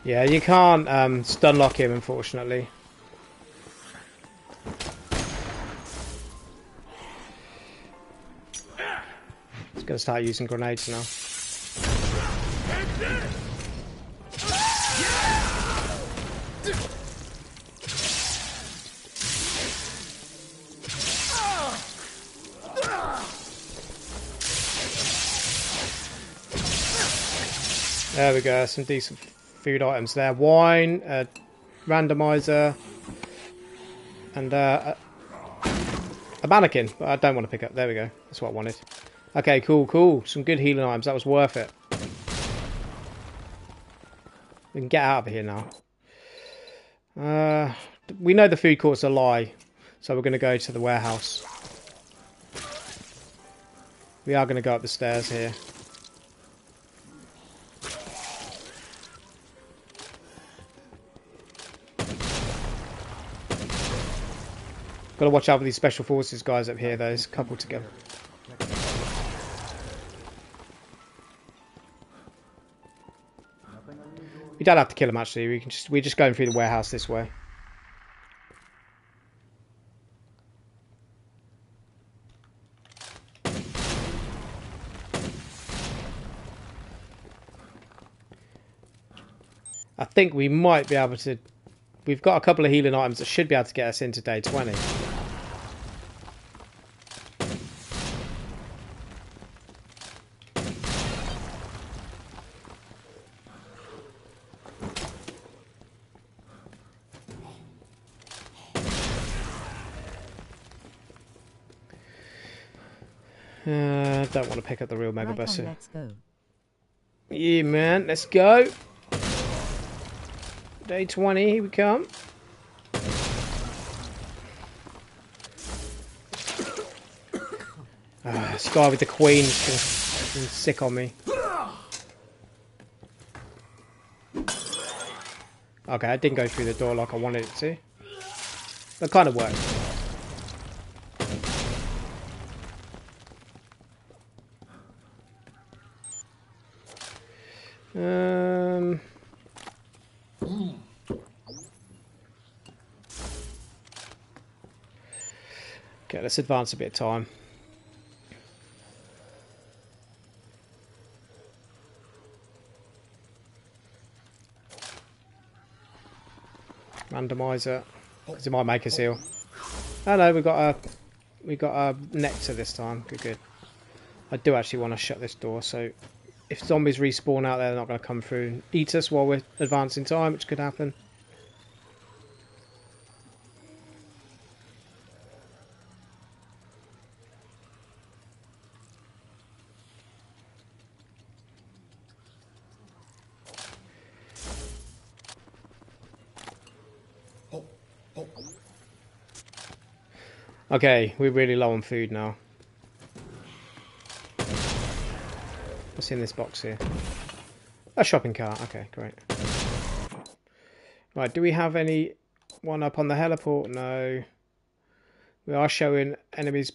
Yeah, you can't stun lock him, unfortunately. He's going to start using grenades now. There we go, some decent food items there. Wine, a randomizer, and a mannequin, but I don't want to pick up. There we go, that's what I wanted. Okay, cool. Some good healing items, that was worth it. We can get out of here now. We know the food court's a lie, so we're going to go to the warehouse. We are going to go up the stairs here. Got to watch out for these special forces guys up here. There's a couple together. We don't have to kill them actually. We're just going through the warehouse this way. I think we might be able to... We've got a couple of healing items that should be able to get us into day 20. Don't want to pick up the real Mega Bus. Let's go. Yeah, man, let's go. Day 20, here we come. This guy with the queen is been sick on me. Okay, I didn't go through the door like I wanted it to. That kind of worked. Okay, let's advance a bit of time. Randomizer, because it might make us heal. Oh no, we got a nectar this time. Good, good. I do actually want to shut this door, so if zombies respawn out there, they're not going to come through and eat us while we're advancing time, which could happen. Okay, we're really low on food now. What's in this box here? A shopping cart. Okay, great. Right, do we have any one up on the heliport? No. We are showing enemies.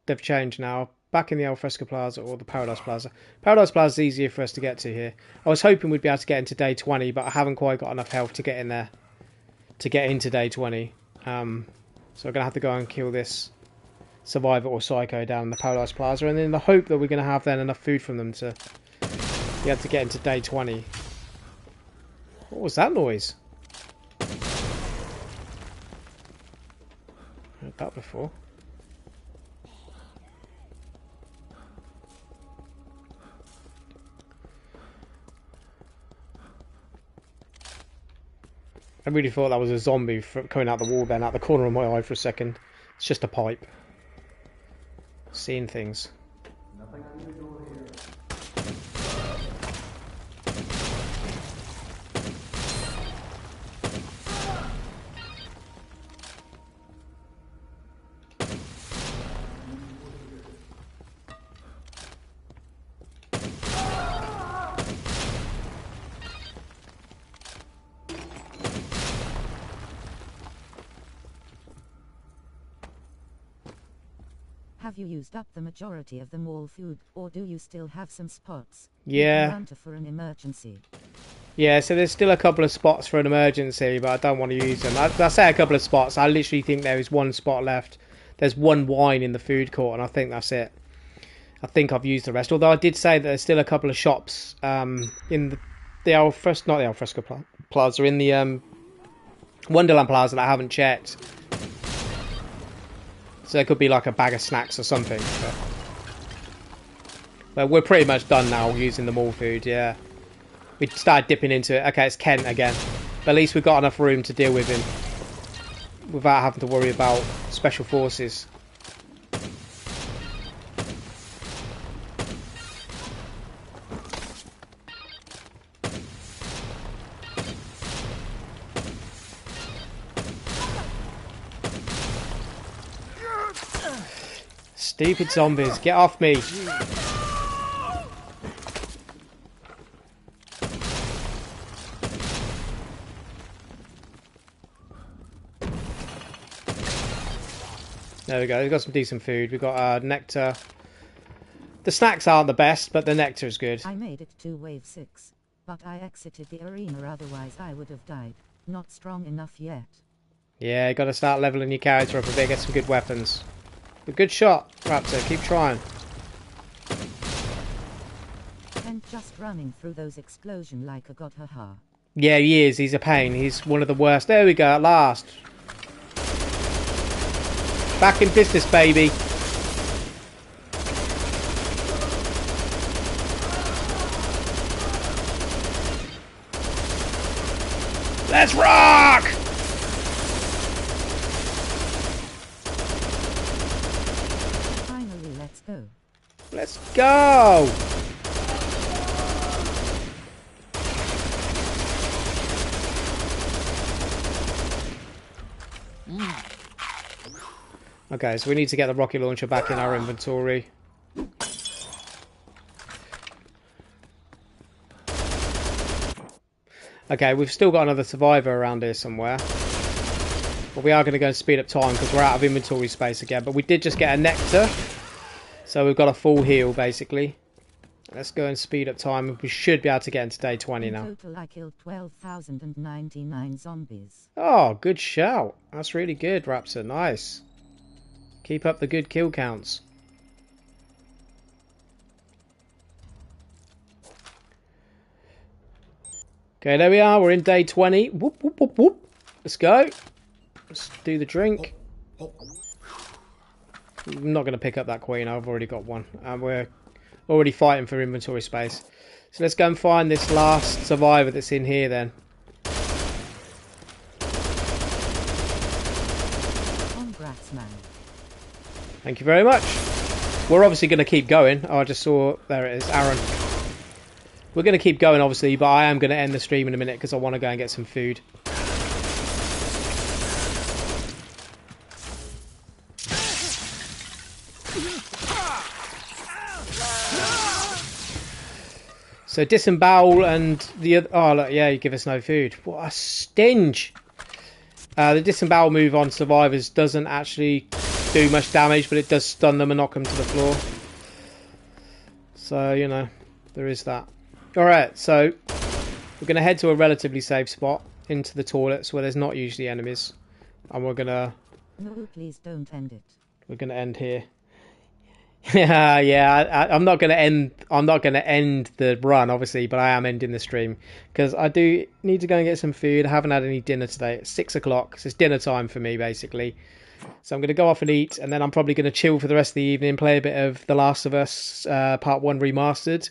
They've changed now. Back in the Alfresco Plaza or the Paradise Plaza. Paradise Plaza is easier for us to get to here. I was hoping we'd be able to get into day 20, but I haven't quite got enough health to get in there. To get into day 20. So we're going to have to go and kill this Survivor or Psycho down in the Paradise Plaza. And in the hope that we're going to have then enough food from them to be able to get into day 20. What was that noise? Heard that before. I really thought that was a zombie coming out the wall then, out the corner of my eye for a second. It's just a pipe. Seeing things. Nothing unusual here. Have you used up the majority of the mall food, or do you still have some spots? Yeah. Run to for an emergency. Yeah, so there's still a couple of spots for an emergency, but I don't want to use them. I say a couple of spots. I literally think there is one spot left. There's one wine in the food court, and I think that's it. I think I've used the rest. Although I did say that there's still a couple of shops in the Alfresco, not the Alfresco Plaza, in the Wonderland Plaza that I haven't checked. So there could be like a bag of snacks or something. But we're pretty much done now using the mall food, yeah. We started dipping into it. Okay, it's Kent again. But at least we've got enough room to deal with him without having to worry about special forces. Stupid zombies, get off me. There we go. We've got some decent food. We've got nectar. The snacks aren't the best, but the nectar is good. I made it to wave 6, but I exited the arena, otherwise I would have died. Not strong enough yet. Yeah, you got to start leveling your character up a bit, get some good weapons. But good shot, Raptor. Keep trying. And just running through those explosions like a god, haha. Yeah, he is. He's a pain. He's one of the worst. There we go, at last. Back in business, baby. Let's rock! Finally, let's go. Let's go! Okay, so we need to get the rocket launcher back in our inventory. Okay, we've still got another survivor around here somewhere. But we are going to go and speed up time because we're out of inventory space again. But we did just get a nectar. So we've got a full heal, basically. Let's go and speed up time. We should be able to get into day 20 now. In total, I killed 12,099 zombies. Oh, good shout. That's really good, Raptor. Nice. Keep up the good kill counts. Okay, there we are. We're in day 20. Whoop, whoop, whoop, whoop. Let's go. Let's do the drink. I'm not going to pick up that queen. I've already got one. And we're already fighting for inventory space. So let's go and find this last survivor that's in here then. Congrats, man. Thank you very much. We're obviously going to keep going. Oh, I just saw... There it is. Aaron. We're going to keep going, obviously, but I am going to end the stream in a minute because I want to go and get some food. So disembowel and the other... Oh, look, yeah, you give us no food. What a stinge. The disembowel move on survivors doesn't actually do much damage, but it does stun them and knock them to the floor. So, you know, there is that. Alright, so we're going to head to a relatively safe spot into the toilets where there's not usually enemies. And we're going to... No, please don't end it. We're going to end here. Yeah, I'm not going to end. I'm not going to end the run, obviously, but I am ending the stream because I do need to go and get some food. I haven't had any dinner today. It's 6 o'clock, so it's dinner time for me, basically. So I'm going to go off and eat, and then I'm probably going to chill for the rest of the evening, play a bit of The Last of Us Part 1 Remastered,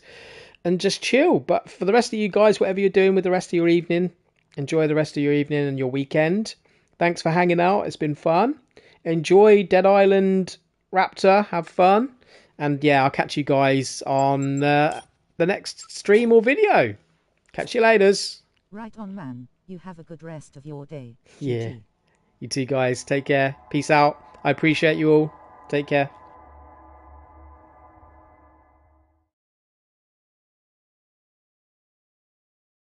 and just chill. But for the rest of you guys, whatever you're doing with the rest of your evening, enjoy the rest of your evening and your weekend. Thanks for hanging out. It's been fun. Enjoy Dead Island Raptor. Have fun. And yeah, I'll catch you guys on the next stream or video. Catch you laters. Right on, man. You have a good rest of your day. Yeah. You too, guys. Take care. Peace out. I appreciate you all. Take care.